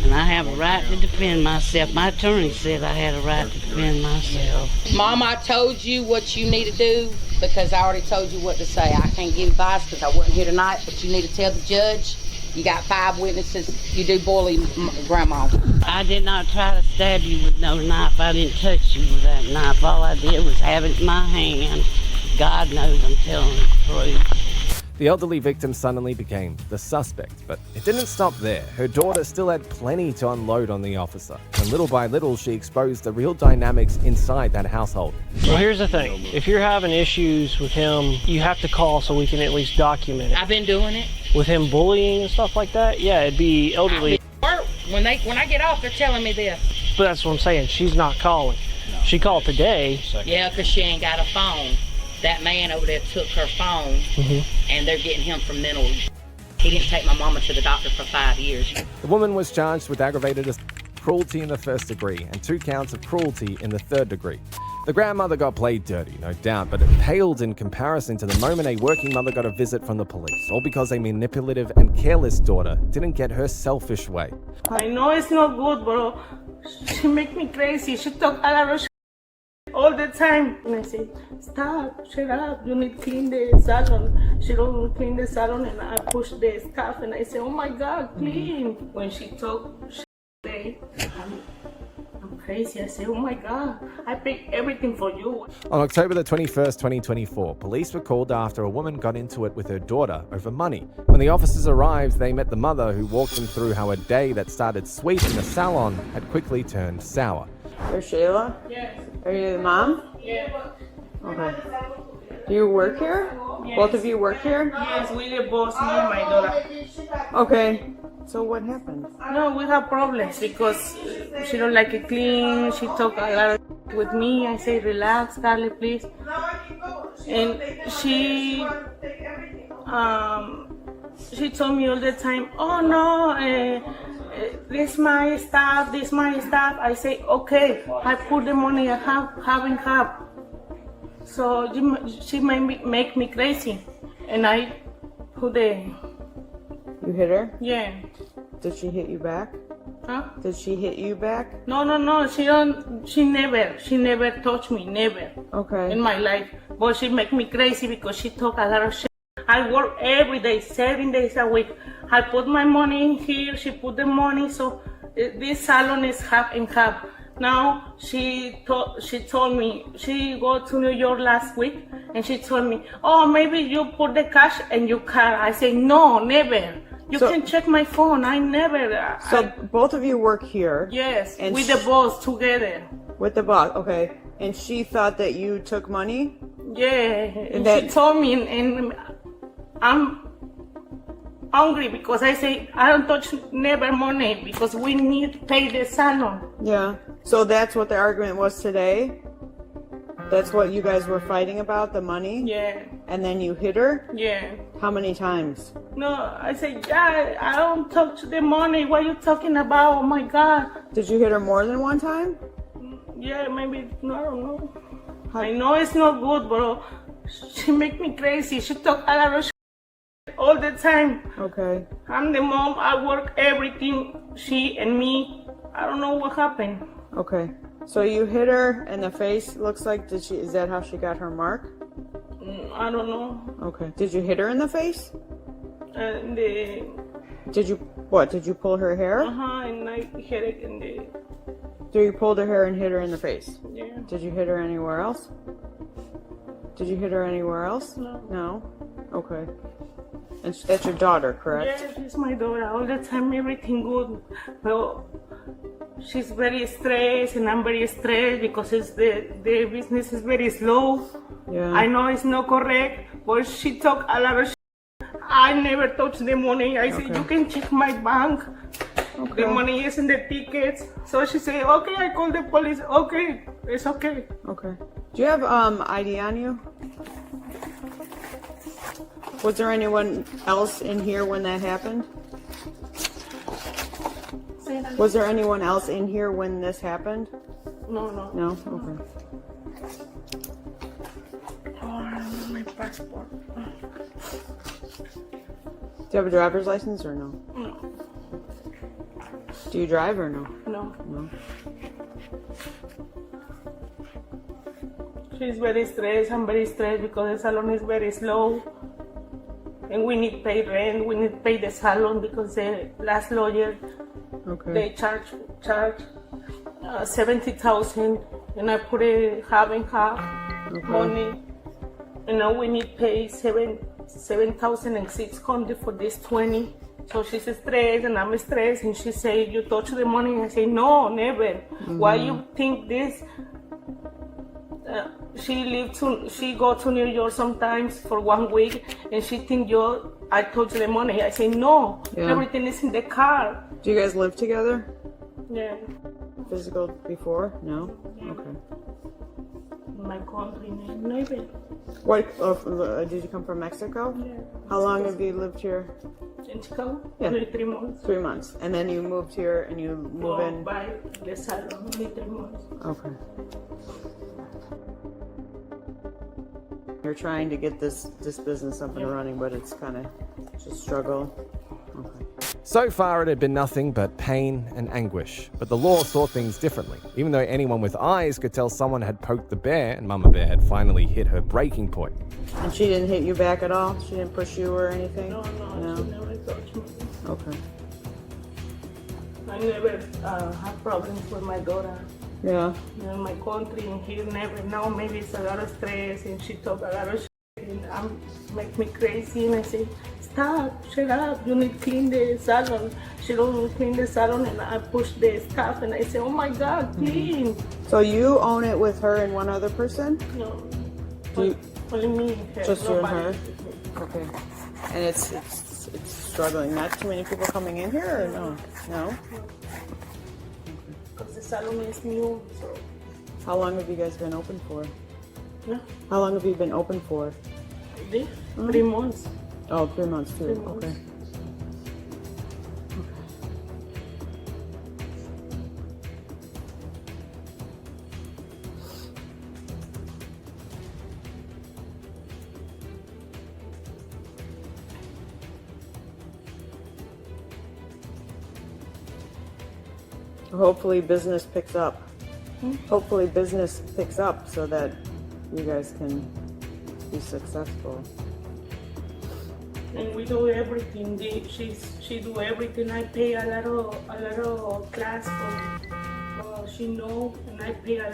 E: and I have a right to defend myself. My attorney said I had a right to defend myself.
P: Mom, I told you what you need to do because I already told you what to say. I can't give advice because I wasn't here tonight, but you need to tell the judge. You got 5 witnesses. You do bully Grandma.
E: I did not try to stab you with no knife. I didn't touch you with that knife. All I did was have it in my hand. God knows I'm telling the truth.
D: The elderly victim suddenly became the suspect, but it didn't stop there. Her daughter still had plenty to unload on the officer, and little by little she exposed the real dynamics inside that household.
O: Well, here's the thing. If you're having issues with him, you have to call so we can at least document it.
P: I've been doing it.
O: With him bullying and stuff like that, yeah, it'd be elderly.
P: When I get off, they're telling me this.
O: But that's what I'm saying. She's not calling. She called today.
P: Yeah, because she ain't got a phone. That man over there took her phone, and they're getting him for mental. He didn't take my mama to the doctor for 5 years.
D: The woman was charged with aggravated cruelty in the 1st degree and 2 counts of cruelty in the 3rd degree. The grandmother got played dirty, no doubt, but it paled in comparison to the moment a working mother got a visit from the police, all because a manipulative and careless daughter didn't get her selfish way.
R: I know it's not good, bro. She make me crazy. She talk a lot of shit all the time. And I say, stop, shut up. You need to clean the salon. She don't clean the salon, and I push the stuff, and I say, oh my God, clean. When she talk shit, I'm crazy. I say, oh my God, I pay everything for you.
D: On October the 21st, 2024, police were called after a woman got into it with her daughter over money. When the officers arrived, they met the mother who walked them through how a day that started sweet in the salon had quickly turned sour.
S: You're Sheila?
R: Yes.
S: Are you the mom?
R: Yeah.
S: Okay. Do you work here?
R: Yes.
S: Both of you work here?
R: Yes, we the boss, me and my daughter.
S: Okay. So what happened?
R: No, we have problems because she don't like it clean. She talk a lot with me. I say, relax, darling, please. And she told me all the time, oh no, this my stuff, this my stuff. I say, okay, I put the money I have in half. So she make me crazy, and I put the.
S: You hit her?
R: Yeah.
S: Did she hit you back?
R: Huh?
S: Did she hit you back?
R: No. She don't. She never touched me. Never.
S: Okay.
R: In my life, but she make me crazy because she talk a lot of shit. I work every day, 7 days a week. I put my money in here. She put the money. So this salon is half and half. Now she told me she go to New York last week, and she told me, oh, maybe you put the cash in your car. I say, no, never. You can check my phone. I never.
S: So both of you work here?
R: Yes,
S: and
R: with the boss together.
S: With the boss, okay. And she thought that you took money?
R: Yeah, and she told me, and I'm hungry because I say I don't touch never money because we need to pay the salon.
S: Yeah. So that's what the argument was today? That's what you guys were fighting about, the money?
R: Yeah.
S: And then you hit her?
R: Yeah.
S: How many times?
R: No, I said, yeah, I don't touch the money. What are you talking about? Oh my God.
S: Did you hit her more than one time?
R: Yeah, maybe, no, I don't know. I know it's not good, bro. She make me crazy. She talk a lot of shit all the time.
S: Okay.
R: I'm the mom. I work everything. She and me. I don't know what happened.
S: Okay. So you hit her in the face, looks like. Is that how she got her mark?
R: I don't know.
S: Okay. Did you hit her in the face? Did you pull her hair?
R: And I hit it in the...
S: So you pulled her hair and hit her in the face?
R: Yeah.
S: Did you hit her anywhere else? Did you hit her anywhere else?
R: No.
S: No? Okay. And that's your daughter, correct?
R: Yeah, she's my daughter. All the time, everything good. Well, she's very stressed, and I'm very stressed because the business is very slow.
S: Yeah.
R: I know it's not correct, but she talk a lot of shit. I never touch the money. I say, you can check my bank. Okay. The money is in the tickets. So she say, okay, I call the police. Okay, it's okay.
S: Okay. Do you have ID on you? Was there anyone else in here when that happened? Was there anyone else in here when this happened?
R: No.
S: No? Okay.
R: My passport.
S: Do you have a driver's license or no?
R: No.
S: Do you drive or no?
R: No.
S: No.
R: She's very stressed. I'm very stressed because the salon is very slow. And we need to pay rent. We need to pay the salon because the last lawyer, they charge 70,000, and I put it half and half money. And now we need to pay 7,600 for this 20. So she's stressed and I'm stressed, and she say, you touch the money. I say, no, never. Why you think this? She go to New York sometimes for 1 week, and she think I touch the money. I say, no, everything is in the car.
S: Do you guys live together?
R: Yeah.
S: Physical before? No? Okay.
R: My country, never.
S: What, did you come from Mexico?
R: Yeah.
S: How long have you lived here?
R: In Chicago?
S: Yeah.
R: Only 3 months.
S: 3 months. And then you moved here and you move in?
R: By the salon, only 3 months.
S: Okay. You're trying to get this business up and running, but it's kind of just a struggle. Okay.
D: So far, it had been nothing but pain and anguish, but the law saw things differently. Even though anyone with eyes could tell someone had poked the bear, and Mama Bear had finally hit her breaking point.
S: And she didn't hit you back at all? She didn't push you or anything?
R: No. She never touched me.
S: Okay.
R: I never have problems with my daughter.
S: Yeah.
R: In my country, and here never. Now maybe it's a lot of stress, and she talk a lot of shit, and make me crazy. And I say, stop, shut up. You need to clean the salon. She don't clean the salon, and I push the stuff, and I say, oh my God, clean.
S: So you own it with her and one other person?
R: No. Only me and her.
S: Just you and her?
R: Nobody.
S: Okay. And it's it's struggling. Not too many people coming in here, or no? No.
R: Because the salon is new, so.
S: How long have you guys been open for?
R: Yeah.
S: How long have you been open for?
R: 3 months.
S: Oh, 3 months too.
R: 3 months.
S: Okay. Hopefully business picks up. Hopefully business picks up so that you guys can be successful.
R: And we do everything. She do everything. I pay a lot of class for she know, and I pay a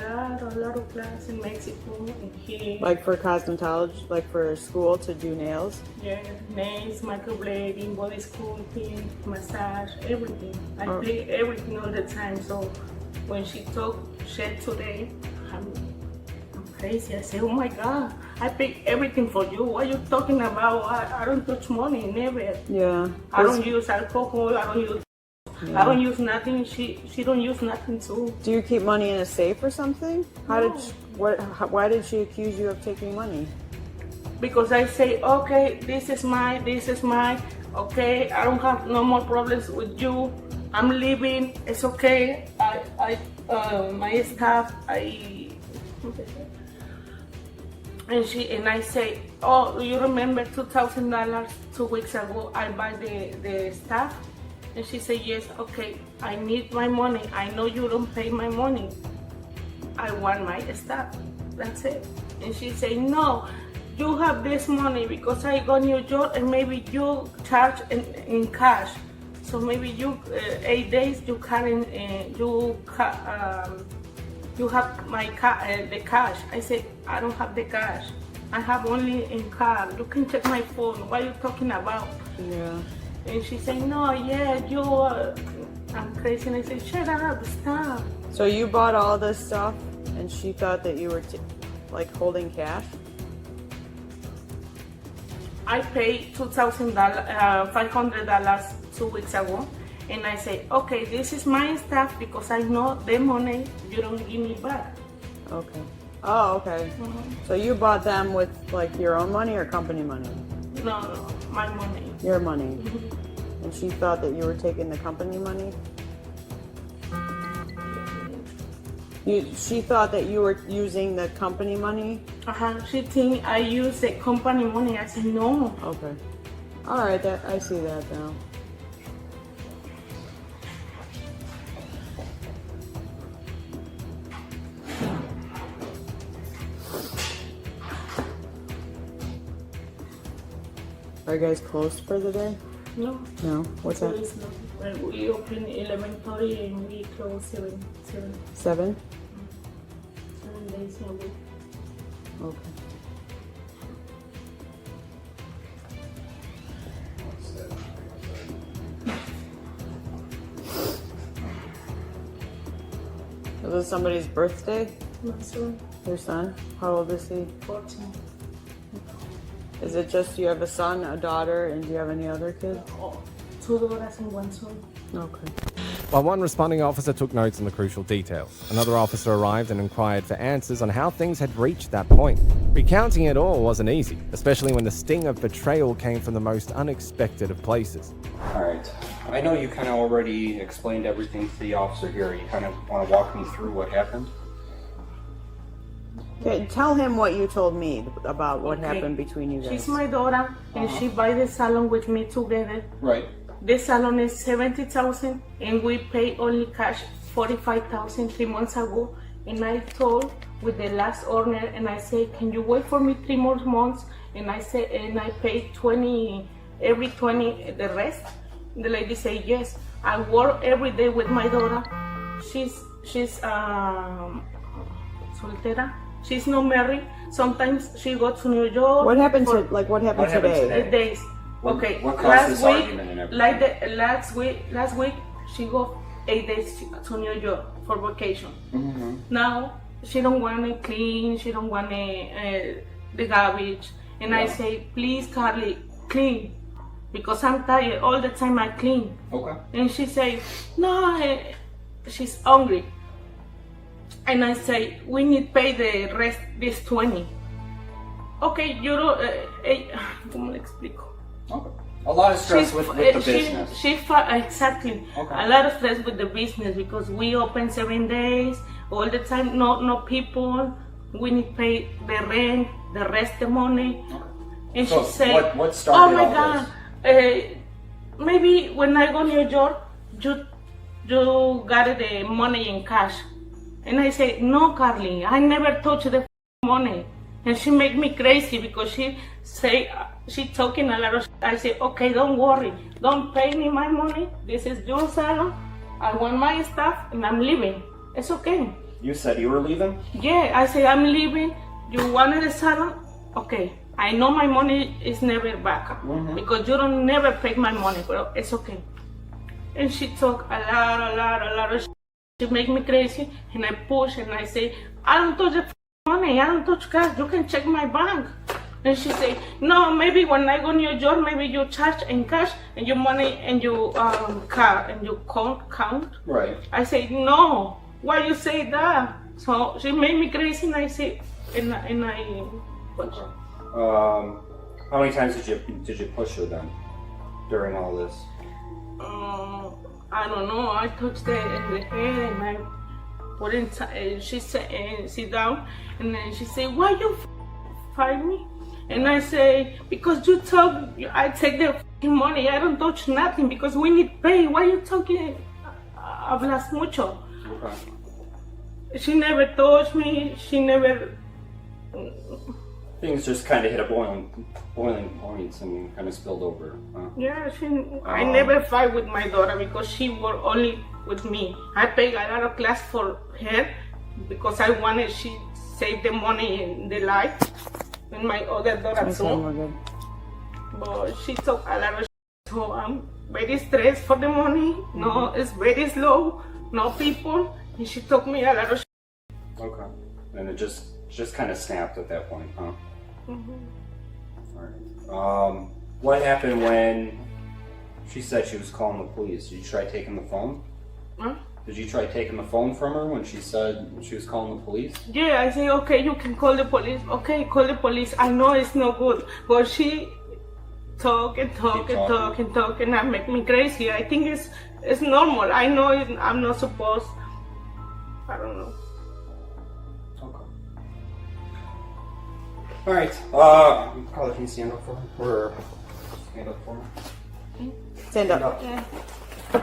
R: lot of class in Mexico. And he
S: Like for cosmetology, like for school to do nails.
R: yeah, nails, microblading, body sculpting, massage, everything. I pay everything all the time. So when she talk shit today, I'm crazy. I say, oh my God, I pay everything for you. What are you talking about? I don't touch money, never.
S: Yeah.
R: I don't use alcohol. I don't use.
S: Yeah.
R: I don't use nothing. She don't use nothing too.
S: Do you keep money in a safe or something? Why did she accuse you of taking money?
R: Because I say, okay, this is mine. Okay, I don't have no more problems with you. I'm leaving. It's okay. My staff. And I say, oh, do you remember $2,000 2 weeks ago? I buy the stuff. And she said, yes, okay, I need my money. I know you don't pay my money. I want my stuff. That's it. And she said, no, you have this money because I got your job and maybe you charge in cash. So maybe you 8 days you have my the cash. I said, I don't have the cash. I have only in card. You can check my phone. What are you talking about?
S: Yeah.
R: And she said, no, yeah, I'm crazy. And I said, shut up, stop.
S: So you bought all this stuff and she thought that you were like holding cash?
R: I paid $500 2 weeks ago. And I say, okay, this is my stuff because I know the money you don't give me back.
S: Okay. Oh, okay. So you bought them with like your own money or company money?
R: No, my money.
S: Your money. And she thought that you were taking the company money? She thought that you were using the company money?
R: She think I use the company money. I said, no.
S: Okay. All right, I see that now. Are you guys closed for the day?
R: No.
S: No? What's that?
R: We open 11:30 and we close 7.
S: 7?
R: 7 days a week.
S: Okay. Is this somebody's birthday?
R: My son.
S: Your son? How old is he?
R: 14.
S: Is it just you have a son, a daughter, and do you have any other kids?
R: 2 daughters and 1 son.
S: Okay.
D: While one responding officer took notes on the crucial details, another officer arrived and inquired for answers on how things had reached that point. Recounting it all wasn't easy, especially when the sting of betrayal came from the most unexpected of places.
T: All right. I know you kind of already explained everything to the officer here. You kind of want to walk me through what happened?
S: Okay, tell him what you told me about what happened between you guys.
R: She's my daughter, and she buy the salon with me together.
T: Right.
R: This salon is $70,000, and we pay only cash $45,000 3 months ago. And I told with the last owner, and I say, can you wait for me 3 more months? And I say, and I pay 20 every 20 the rest. The lady say yes. I work every day with my daughter. She's soltera. She's not married. Sometimes she go to New York.
S: What happened today?
R: 8 days. Okay.
T: What caused this argument and everything?
R: Last week she go 8 days to New York for vacation.
T: Mm-hmm.
R: Now she don't want to clean. She don't want the garbage. And I say, please, Carly, clean. because I'm tired. All the time I clean.
T: Okay.
R: And she say, no, she's hungry. And I say, we need to pay the rest, this 20. Okay, you don't, ¿cómo le explico?
T: Okay. A lot of stress with the business.
R: Exactly.
T: Okay.
R: A lot of stress with the business because we open 7 days, all the time, no people. We need to pay the rent, the rest the money. Okay. And
T: so
R: she said,
T: what started
R: oh my
T: all
R: God,
T: this?
R: Maybe when I go to New York, you got the money in cash. And I say, no, Carly, I never touch the money. And she make me crazy because she say, she talking a lot of shit. I say, okay, don't worry. Don't pay me my money. This is your salon. I want my stuff and I'm leaving. It's okay.
T: You said you were leaving?
R: Yeah, I say, I'm leaving. You wanted a salon? Okay. I know my money is never back because you don't never pay my money, but it's okay. And she talk a lot of shit. She make me crazy and I push and I say, I don't touch the money, I don't touch cash, you can check my bank. And she say, no, maybe when I go to New York, maybe you charge in cash and your money and your card and you count. Right. I say, no, why you say that? So she made me crazy and I say, and I push.
T: How many times did you push her then during all this?
R: I don't know. I touched her in the head and I put in. She said, "Sit down," and then she said, "Why you fight me?" And I say, "Because you talk. I take the money. I don't touch nothing because we need pay. Why you talking? Hablas mucho." Okay. She never touched me. She never.
T: Things just kind of hit a boiling point and kind of spilled over. Huh?
R: Yeah, I never fight with my daughter because she work only with me. I pay a lot of class for her because I wanted she save the money in the life and my other daughter too. But she took a lot of so I'm very stressed for the money. No, it's very slow. No people. And she took me a lot of
T: Okay. And it just kind of snapped at that point, huh? Alright. What happened when she said she was calling the police? Did you try taking the phone?
R: Huh?
T: Did you try taking the phone from her when she said she was calling the police?
R: Yeah, I say, okay, you can call the police. Okay, call the police. I know it's no good. But she talk and that make me crazy. I think it's normal. I know I'm not supposed. I don't know.
T: All right. Carla, can you stand up for me? Or stand up for me?
S: Stand up.
R: Yeah.
T: All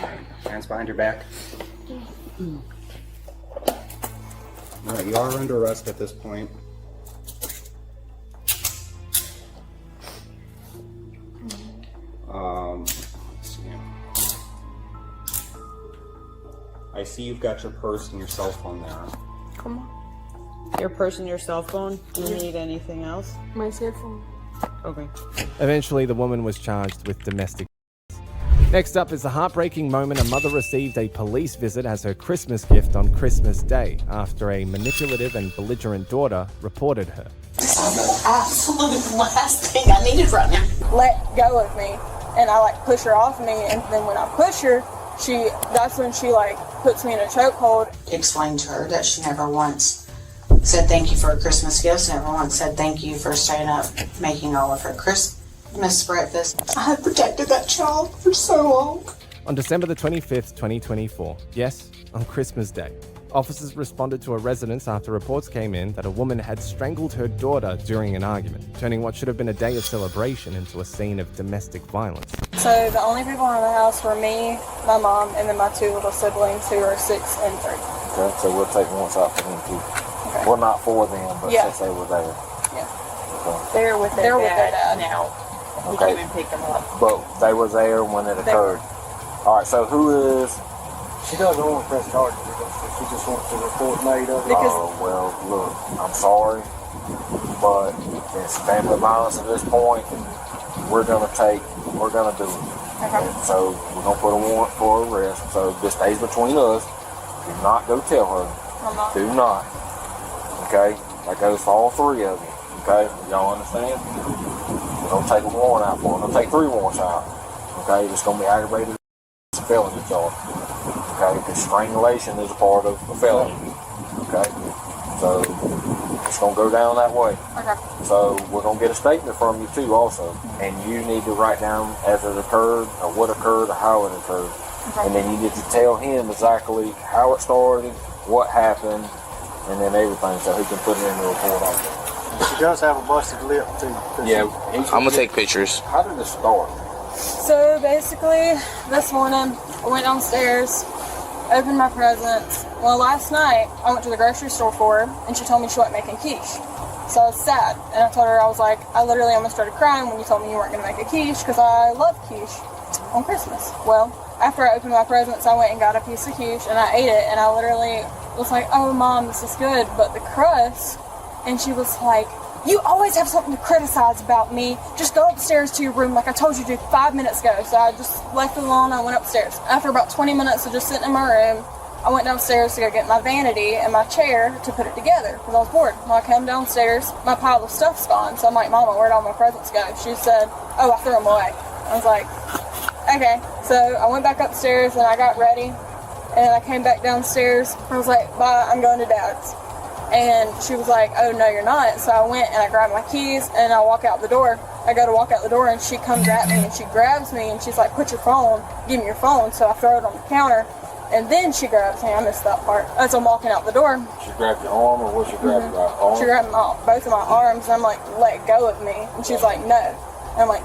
T: right. Hands behind your back. All right. You are under arrest at this point. Let's see. I see you've got your purse and your cell phone there.
R: Come on.
S: Your purse and your cell phone? Do you need anything else?
R: My cell phone.
S: Okay.
D: Eventually, the woman was charged with domestic. Next up is the heartbreaking moment a mother received a police visit as her Christmas gift on Christmas Day after a manipulative and belligerent daughter reported her.
B: This is the absolute last thing I needed right now.
A: Let go of me, and I push her off me, and then when I push her, that's when she puts me in a chokehold.
B: Explained to her that she never once said thank you for her Christmas gifts, never once said thank you for staying up making all of her Christmas breakfast. I had protected that child for so long.
D: On December the 25th, 2024, yes, on Christmas Day, officers responded to a residence after reports came in that a woman had strangled her daughter during an argument, turning what should have been a day of celebration into a scene of domestic violence.
A: So the only people in the house were me, my mom, and then my two little siblings who are 6 and 3.
U: Okay, so we'll take one out for them too. Okay. Well, not for them, but since they were there.
A: Yeah.
U: Okay.
A: They're with their dad now.
U: We came and picked them up. But they were there when it occurred. Alright, so who is...
J: She doesn't want to press charges. She just wants the report made of it.
U: Oh, well, look, I'm sorry, but it's family violence at this point. We're going to do it. Okay. And so we're going to put a warrant for arrest. So this stays between us. Do not go tell her.
A: I'm not.
U: Do not. Okay? That goes for all three of you. Okay? Y'all understand? We're going to take a warrant out for it. We're going to take 3 warrants out. Okay, it's going to be aggravated felony charge. Okay, because strangulation is a part of a felony. Okay, so it's going to go down that way.
A: Okay.
U: So we're going to get a statement from you too also. And you need to write down as it occurred, or what occurred, or how it occurred.
A: Okay.
U: And then you need to tell him exactly how it started, what happened, and then everything, so he can put it in the report also.
J: She does have a busted lip too.
U: Yeah,
C: I'm gonna take pictures.
U: How did this start?
A: So basically, this morning, I went downstairs, opened my presents. Well, last night, I went to the grocery store for her, and she told me she wasn't making quiche. So I was sad, and I told her, I was like, I literally almost started crying when you told me you weren't going to make a quiche, because I love quiche on Christmas. Well, after I opened my presents, I went and got a piece of quiche, and I ate it, and I literally was like, oh, Mom, this is good, but the crust, and she was like, you always have something to criticize about me. Just go upstairs to your room like I told you to 5 minutes ago. So I just left it alone. I went upstairs. After about 20 minutes of just sitting in my room, I went downstairs to go get my vanity and my chair to put it together because I was bored. When I came downstairs, my pile of stuff's gone. So I'm like, Mama, where'd all my presents go? She said, oh, I threw them away. I was like, okay. So I went back upstairs and I got ready. And I came back downstairs. I was like, bye, I'm going to Dad's. And she was like, oh, no, you're not. So I went and I grabbed my keys and I walk out the door. I go to walk out the door and she comes at me and she grabs me and she's like, put your phone, give me your phone. So I throw it on the counter and then she grabs me. I missed that part. As I'm walking out the door.
U: She grabbed your arm, or what she grabbed your arm?
A: She grabbed both of my arms and I'm like, let go of me. And she's like, no. And I'm like,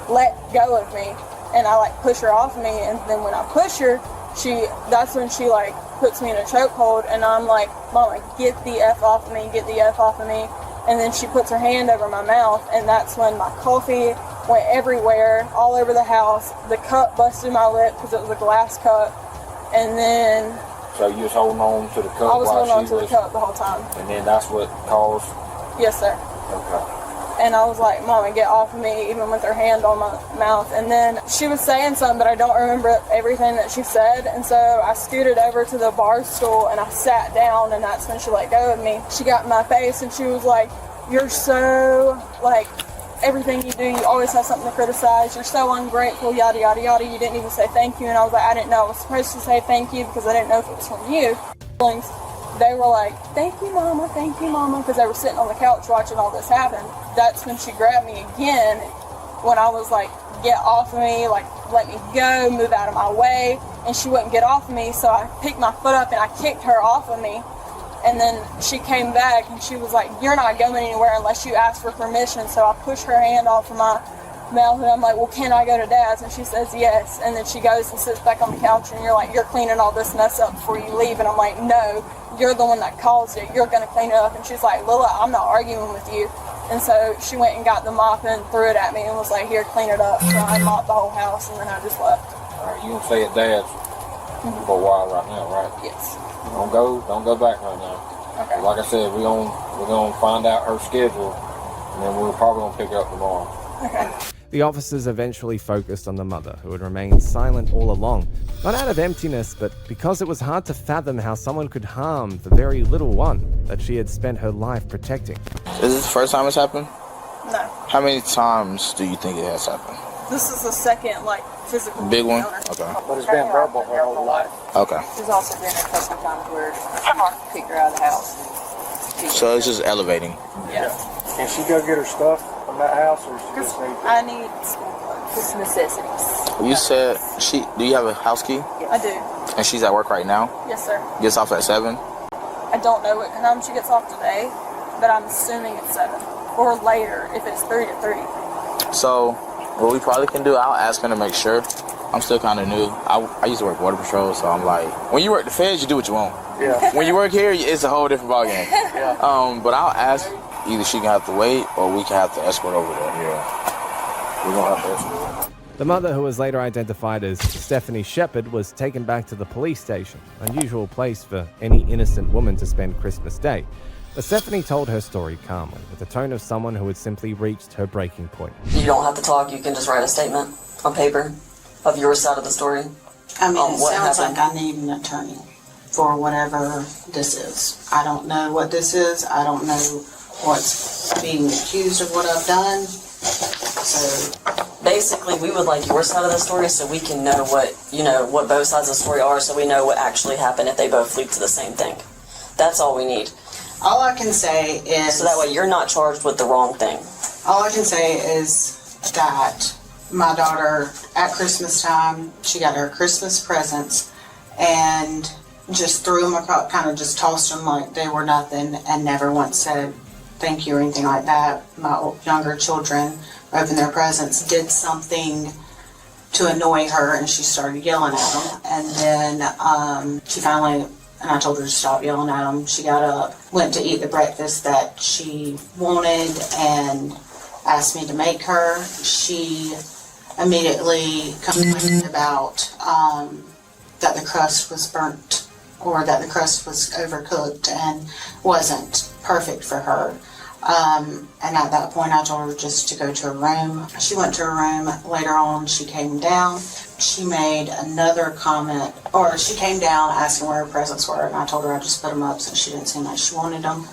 A: let go of me. And I like push her off me. And then when I push her, that's when she like puts me in a chokehold, and I'm like, Mama, get the F off of me, get the F off of me. And then she puts her hand over my mouth, and that's when my coffee went everywhere, all over the house. The cup busted my lip because it was a glass cup. And then...
U: So you was holding on to the cup?
A: I was holding on to the cup the whole time.
U: And then that's what caused...
A: Yes, sir.
U: Okay.
A: And I was like, Mama, get off of me, even with her hand on my mouth. And then she was saying something, but I don't remember everything that she said. And so I scooted over to the bar stool and I sat down, and that's when she let go of me. She got in my face and she was like, you're so, like, everything you do, you always have something to criticize. You're so ungrateful, yada, yada, yada. You didn't even say thank you. And I was like, I didn't know I was supposed to say thank you because I didn't know if it was from you. They were like, thank you, Mama, because they were sitting on the couch watching all this happen. That's when she grabbed me again, when I was like, get off of me, like, let me go, move out of my way, and she wouldn't get off of me, so I picked my foot up and I kicked her off of me. And then she came back and she was like, you're not going anywhere unless you ask for permission. So I pushed her hand off of my mouth and I'm like, well, can I go to Dad's? And she says yes. And then she goes and sits back on the couch and you're like, you're cleaning all this mess up before you leave. And I'm like, no, you're the one that caused it. You're going to clean it up. And she's like, Lila, I'm not arguing with you. And so she went and got the mop and threw it at me and was like, here, clean it up. So I mopped the whole house and then I just left.
U: All right, you gonna stay at Dad's for a while right now, right?
A: Yes.
U: Don't go back right now.
A: Okay.
U: Like I said, we're gonna find out her schedule, and then we're probably gonna pick her up tomorrow.
A: Okay.
D: The officers eventually focused on the mother, who had remained silent all along, not out of emptiness, but because it was hard to fathom how someone could harm the very little one that she had spent her life protecting.
C: Is this the first time it's happened?
A: No.
C: How many times do you think it has happened?
A: This is the second, like, physical
C: Big one?
A: encounter.
C: Okay.
J: But it's been verbal her whole life.
C: Okay.
H: There's also been a couple of times where I kicked her out of the house.
C: So it's just elevating.
A: Yeah.
J: Can she go get her stuff from that house, or she just need?
A: I need just necessities.
C: You said do you have a house key?
A: I do.
C: And she's at work right now?
A: Yes, sir.
C: Gets off at 7?
A: I don't know what time she gets off today, but I'm assuming it's 7 or later if it's 3 to 3.
C: So what we probably can do, I'll ask her to make sure. I'm still kind of new. I used to work border patrol, so I'm like, when you work the feds, you do what you want.
J: Yeah.
C: When you work here, it's a whole different ballgame.
J: Yeah.
C: But I'll ask, either she can have to wait or we can have to escort over there.
U: Yeah. We're gonna have to escort.
D: The mother, who was later identified as Stephanie Shepard, was taken back to the police station, an unusual place for any innocent woman to spend Christmas Day. But Stephanie told her story calmly, with the tone of someone who had simply reached her breaking point.
V: You don't have to talk, you can just write a statement on paper of your side of the story.
B: I mean, it sounds
V: happened.
B: like I need an attorney for whatever this is. I don't know what this is. I don't know what's being accused of what I've done.
V: So basically, we would like your side of the story so we can know what both sides of the story are, so we know what actually happened if they both lead to the same thing. That's all we need.
B: All I can say is...
V: So that way you're not charged with the wrong thing.
B: All I can say is that my daughter, at Christmas time, she got her Christmas presents and just threw them across, kind of just tossed them like they were nothing, and never once said thank you or anything like that. My younger children opened their presents, did something to annoy her, and she started yelling at them. And then she finally, and I told her to stop yelling at them. She got up, went to eat the breakfast that she wanted, and asked me to make her. She immediately complained about that the crust was burnt, or that the crust was overcooked and wasn't perfect for her. And at that point I told her just to go to her room. She went to her room. Later on she came down. She made another comment, or she came down asking where her presents were, and I told her I just put them up since she didn't seem like she wanted them.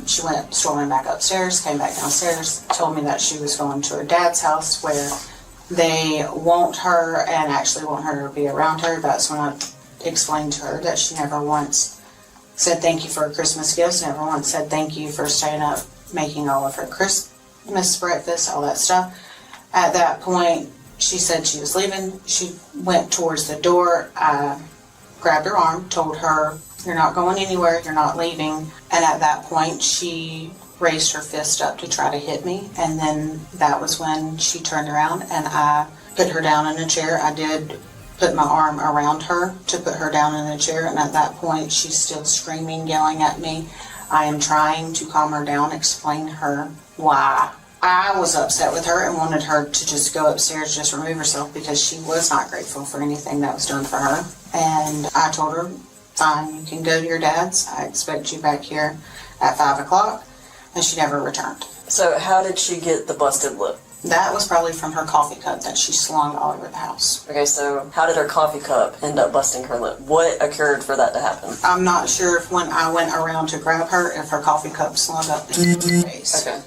B: She went storming back upstairs, came back downstairs, told me that she was going to her dad's house where they want her and actually want her to be around her. That's when I explained to her that she never once said thank you for her Christmas gifts, never once said thank you for staying up making all of her Christmas breakfast, all that stuff. At that point, she said she was leaving. She went towards the door. I grabbed her arm, told her, "You're not going anywhere, you're not leaving." And at that point, she raised her fist up to try to hit me. And then that was when she turned around and I put her down in a chair. I did put my arm around her to put her down in a chair. And at that point, she's still screaming, yelling at me. I am trying to calm her down, explain to her why I was upset with her and wanted her to just go upstairs, just remove herself, because she was not grateful for anything that was done for her. And I told her, fine, you can go to your dad's. I expect you back here at 5 o'clock. And she never returned.
V: So how did she get the busted lip?
B: That was probably from her coffee cup that she slung all over the house.
V: Okay, so how did her coffee cup end up busting her lip? What occurred for that to happen?
B: I'm not sure if when I went around to grab her, if her coffee cup slung up in her face.
V: Okay.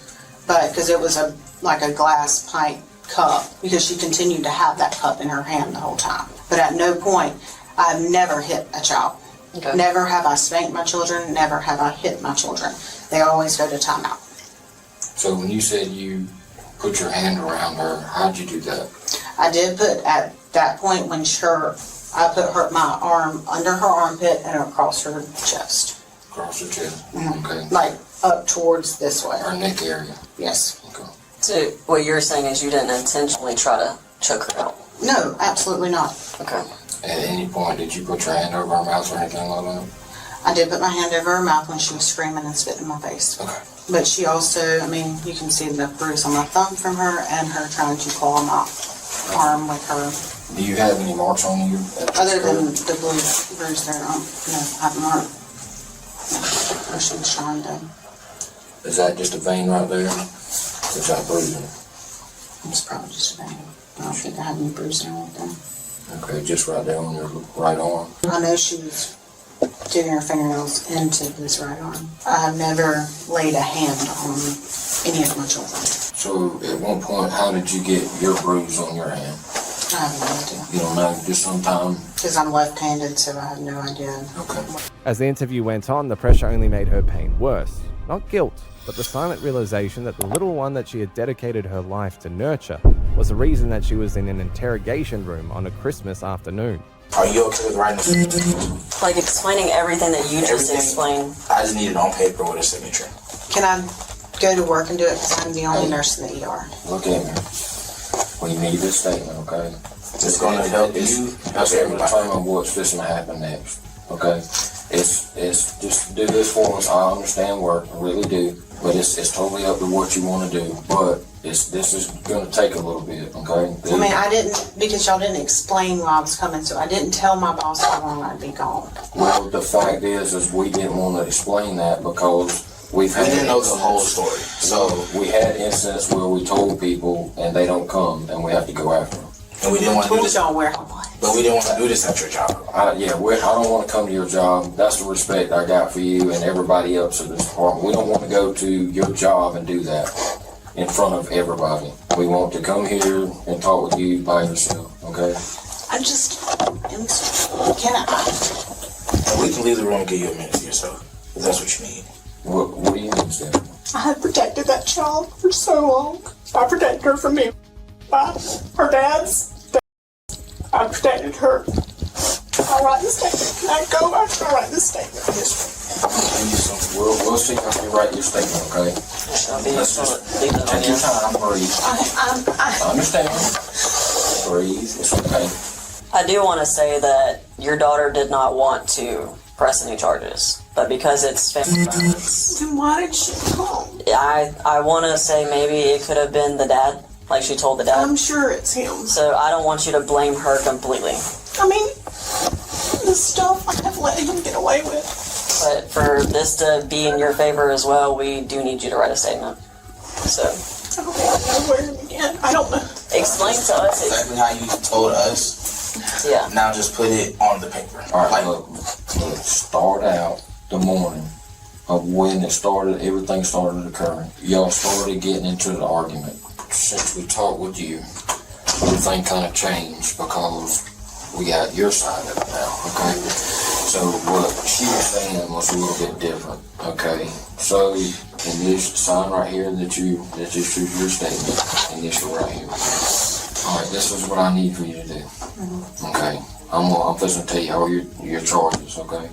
B: But because it was like a glass pint cup, because she continued to have that cup in her hand the whole time. But at no point, I've never hit a child. Okay. Never have I spanked my children, never have I hit my children. They always go to timeout.
U: So when you said you put your hand around her, how'd you do that?
B: I did put, at that point when I put my arm under her armpit and across her chest.
U: Across her chest?
B: Mm-hmm.
U: Okay.
B: Like up towards this way.
U: Her neck area?
B: Yes.
U: Okay.
V: So what you're saying is you didn't intentionally try to choke her out?
B: No, absolutely not.
V: Okay.
U: At any point, did you put your hand over her mouth or anything like that?
B: I did put my hand over her mouth when she was screaming and spitting in my face.
U: Okay.
B: But she also, you can see the bruise on my thumb from her and her trying to claw my arm with her.
U: Do you have any marks on you?
B: Other than the blue bruise there, no, I have not. No, she was trying to.
U: Is that just a vein right there? Is that bruising?
B: It's probably just a vein. I don't think I have any bruising right there.
U: Okay, just right there on your right arm.
B: I know she was digging her fingernails into this right arm. I've never laid a hand on any of my children.
U: So at one point, how did you get your bruise on your hand?
B: I have no idea.
U: You don't know, just sometime?
B: Because I'm left-handed, so I have no idea.
U: Okay.
D: As the interview went on, the pressure only made her pain worse. Not guilt, but the silent realization that the little one that she had dedicated her life to nurture was the reason that she was in an interrogation room on a Christmas afternoon.
F: Are you okay with writing this?
V: Like explaining everything that you just explained.
F: I just need it on paper with a signature.
B: Can I go to work and do it because I'm the only nurse in the ER?
U: Look at me. We need this statement, okay?
F: It's going to help you, help everybody.
U: Determine what's fixing to happen next, okay? It's just do this for us. I understand work, I really do. But it's totally up to what you want to do. But this is going to take a little bit, okay?
B: I didn't, because y'all didn't explain why I was coming, so I didn't tell my boss how long I'd be gone.
U: Well, the fact is we didn't want to explain that because we didn't
F: know the whole story.
U: So we had incidents where we told people and they don't come and we have to go after them.
F: And we didn't want to do this.
B: Y'all where I was.
F: But we didn't want to do this at your job.
U: I don't want to come to your job. That's the respect I got for you and everybody else in this department. We don't want to go to your job and do that in front of everybody. We want to come here and talk with you by yourself, okay?
B: Can I?
F: And we can leave the room and give you a minute to yourself, if that's what you need.
U: What do you need, Steph?
B: I had protected that child for so long. I protected her from me. Her dad's. I protected her. I'll write the statement. Can I go? I can write the statement.
U: We'll see how you write your statement, okay? Let's just take your time, breathe. I understand. Breathe, it's okay.
V: I do want to say that your daughter did not want to press any charges, but because it's family violence.
B: Then why did she come?
V: I want to say maybe it could have been the dad, like she told the dad.
B: I'm sure it's him.
V: So I don't want you to blame her completely.
B: I mean, the stuff I have let him get away with.
V: But for this to be in your favor as well, we do need you to write a statement. So.
B: Okay, I know where to begin. I don't know.
V: Explain to us.
F: Exactly how you told us.
V: Yeah.
F: Now just put it on the paper.
U: All right, look, start out the morning of when it started, everything started occurring. Y'all started getting into the argument. Since we talked with you, everything kind of changed because we got your side of it now, okay? So what she was saying was a little bit different, okay? So in this sign right here that you choose your statement, initial right here. All right, this is what I need for you to do. Okay, I'm fixing to tell you all your charges. Okay,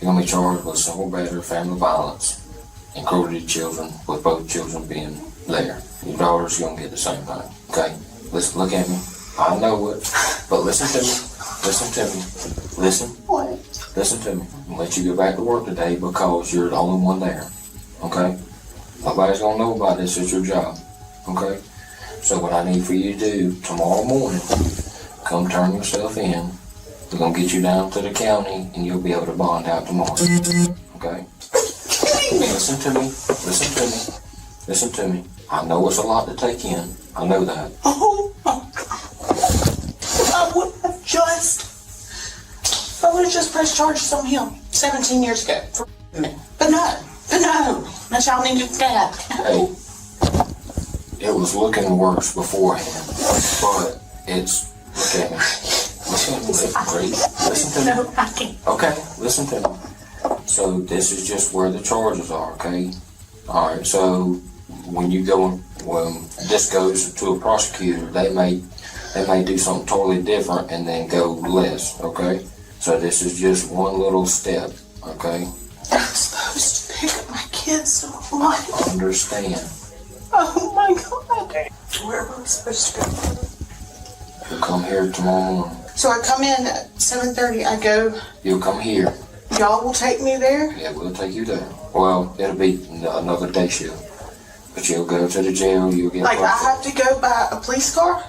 U: you're gonna be charged with simple battery, family violence, and cruelty to children, with both children being there. Your daughter's gonna get the same thing. Okay, listen, look at me. I know it, but listen to me. Listen to me. Listen.
B: What?
U: Listen to me. I'm gonna let you go back to work today because you're the only one there. Okay, nobody's gonna know about this. It's your job. Okay. So what I need for you to do tomorrow morning, come turn yourself in. We're gonna get you down to the county and you'll be able to bond out tomorrow. Okay? Listen to me. Listen to me. Listen to me. I know it's a lot to take in. I know that.
B: Oh my God. I would have just pressed charges on him 17 years ago. But no. My child needed dad.
U: Hey. It was looking worse beforehand, but it's, look at me. Listen to me.
B: No, I can't.
U: Okay, listen to me. So this is just where the charges are, okay? Alright, so when this goes to a prosecutor, they may do something totally different and then go less, okay? So this is just one little step, okay?
B: I'm supposed to pick up my kids, so what?
U: Understand.
B: Oh my God. Where am I supposed to go?
U: You'll come here tomorrow morning.
B: So I come in at 7:30, I go.
U: You'll come here.
B: Y'all will take me there?
U: Yeah, we'll take you there. Well, it'll be another day shift. But you'll go to the jail, you'll get
B: Like I have to go by a police car?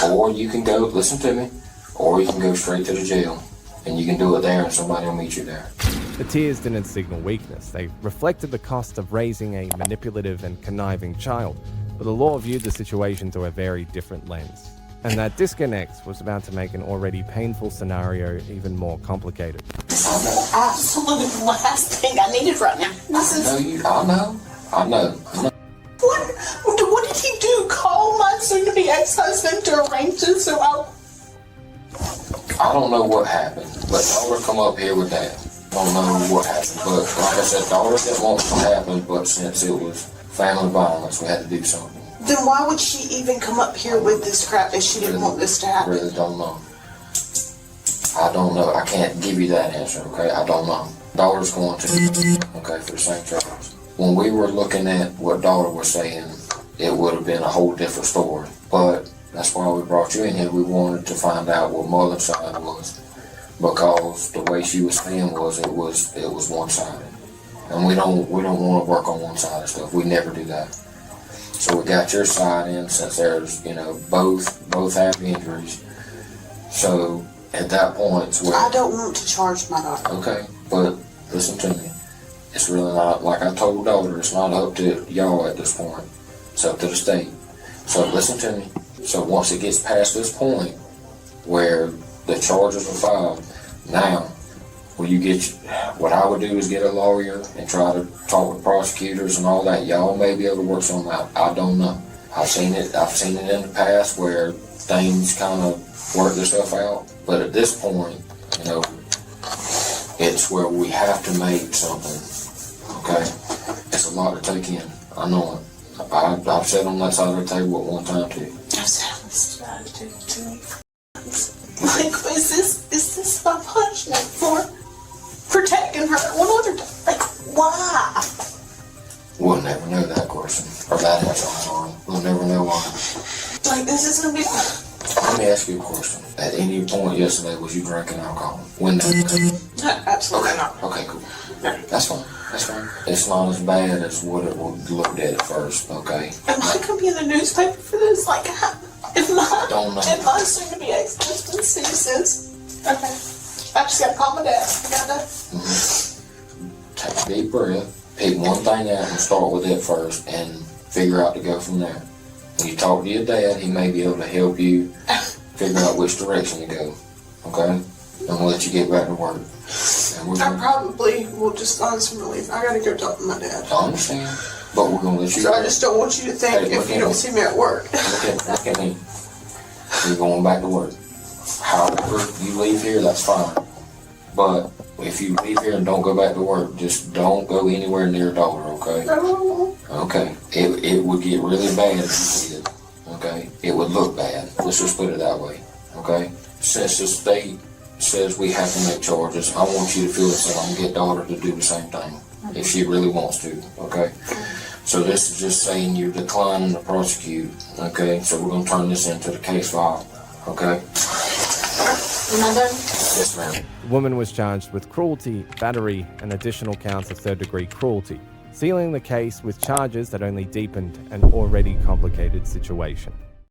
U: Or you can go, listen to me, or you can go straight to the jail. And you can do it there and somebody will meet you there.
D: The tears didn't signal weakness. They reflected the cost of raising a manipulative and conniving child, but the law viewed the situation through a very different lens. And that disconnect was about to make an already painful scenario even more complicated.
B: This is the absolute last thing I needed right now.
U: I know.
B: What did he do? Call my soon-to-be ex-husband to arrange this so
U: I don't know what happened, but daughter come up here with that. I don't know what happened, but like I said, daughter didn't want it to happen, but since it was family violence, we had to do something.
B: Then why would she even come up here with this crap if she didn't want this to happen?
U: Really don't know. I don't know. I can't give you that answer, okay? I don't know. Daughter's going to, okay, for the same charges. When we were looking at what daughter was saying, it would have been a whole different story. But that's why we brought you in here. We wanted to find out what mother's side was. Because the way she was saying was it was one-sided. And we don't want to work on one side of stuff. We never do that. So we got your side in since there's, both have injuries. So at that point,
B: I don't want to charge my daughter.
U: Okay, but listen to me. It's really not, like I told daughter, it's not up to y'all at this point. It's up to the state. So listen to me. So once it gets past this point where the charges are filed, now Well, what I would do is get a lawyer and try to talk with prosecutors and all that. Y'all may be able to work something out. I don't know. I've seen it in the past where things kind of work themselves out. But at this point, it's where we have to make something, okay? It's a lot to take in. I know it. I've sat on that side of the table at one time too.
B: I've sat on this side of the table too. Like, is this my punishment for protecting her one other day? Like, why?
U: We'll never know that question, or that answer, I'm sorry. We'll never know why.
B: Like, this is gonna be...
U: Let me ask you a question. At any point yesterday, was you drinking alcohol? When that?
B: Absolutely not.
U: Okay, cool. That's fine. It's not as bad as what it would look at first, okay?
B: Am I gonna be in the newspaper for this? Like, if
U: don't know.
B: my soon-to-be ex-husband sees this, okay, I just gotta call my dad. I gotta...
U: Take a deep breath, pick one thing out and start with it first and figure out to go from there. When you talk to your dad, he may be able to help you figure out which direction to go, okay? I'm gonna let you get back to work.
B: I probably will just find some relief. I gotta go talk to my dad.
U: I understand, but we're gonna let you
B: So
U: go.
B: I just don't want you to think if you don't see me at work.
U: Look at me. You're going back to work. However you leave here, that's fine. But if you leave here and don't go back to work, just don't go anywhere near your daughter, okay?
B: No.
U: Okay. It would get really bad if you did. Okay? It would look bad. Let's just put it that way. Okay? Since the state says we have to make charges, I want you to feel the same and get daughter to do the same thing if she really wants to. Okay? So this is just saying you're declining to prosecute. Okay? So we're going to turn this into the case file. Okay?
B: Am I done?
U: Yes, ma'am.
D: The woman was charged with cruelty, battery, and additional counts of third-degree cruelty, sealing the case with charges that only deepened an already complicated situation.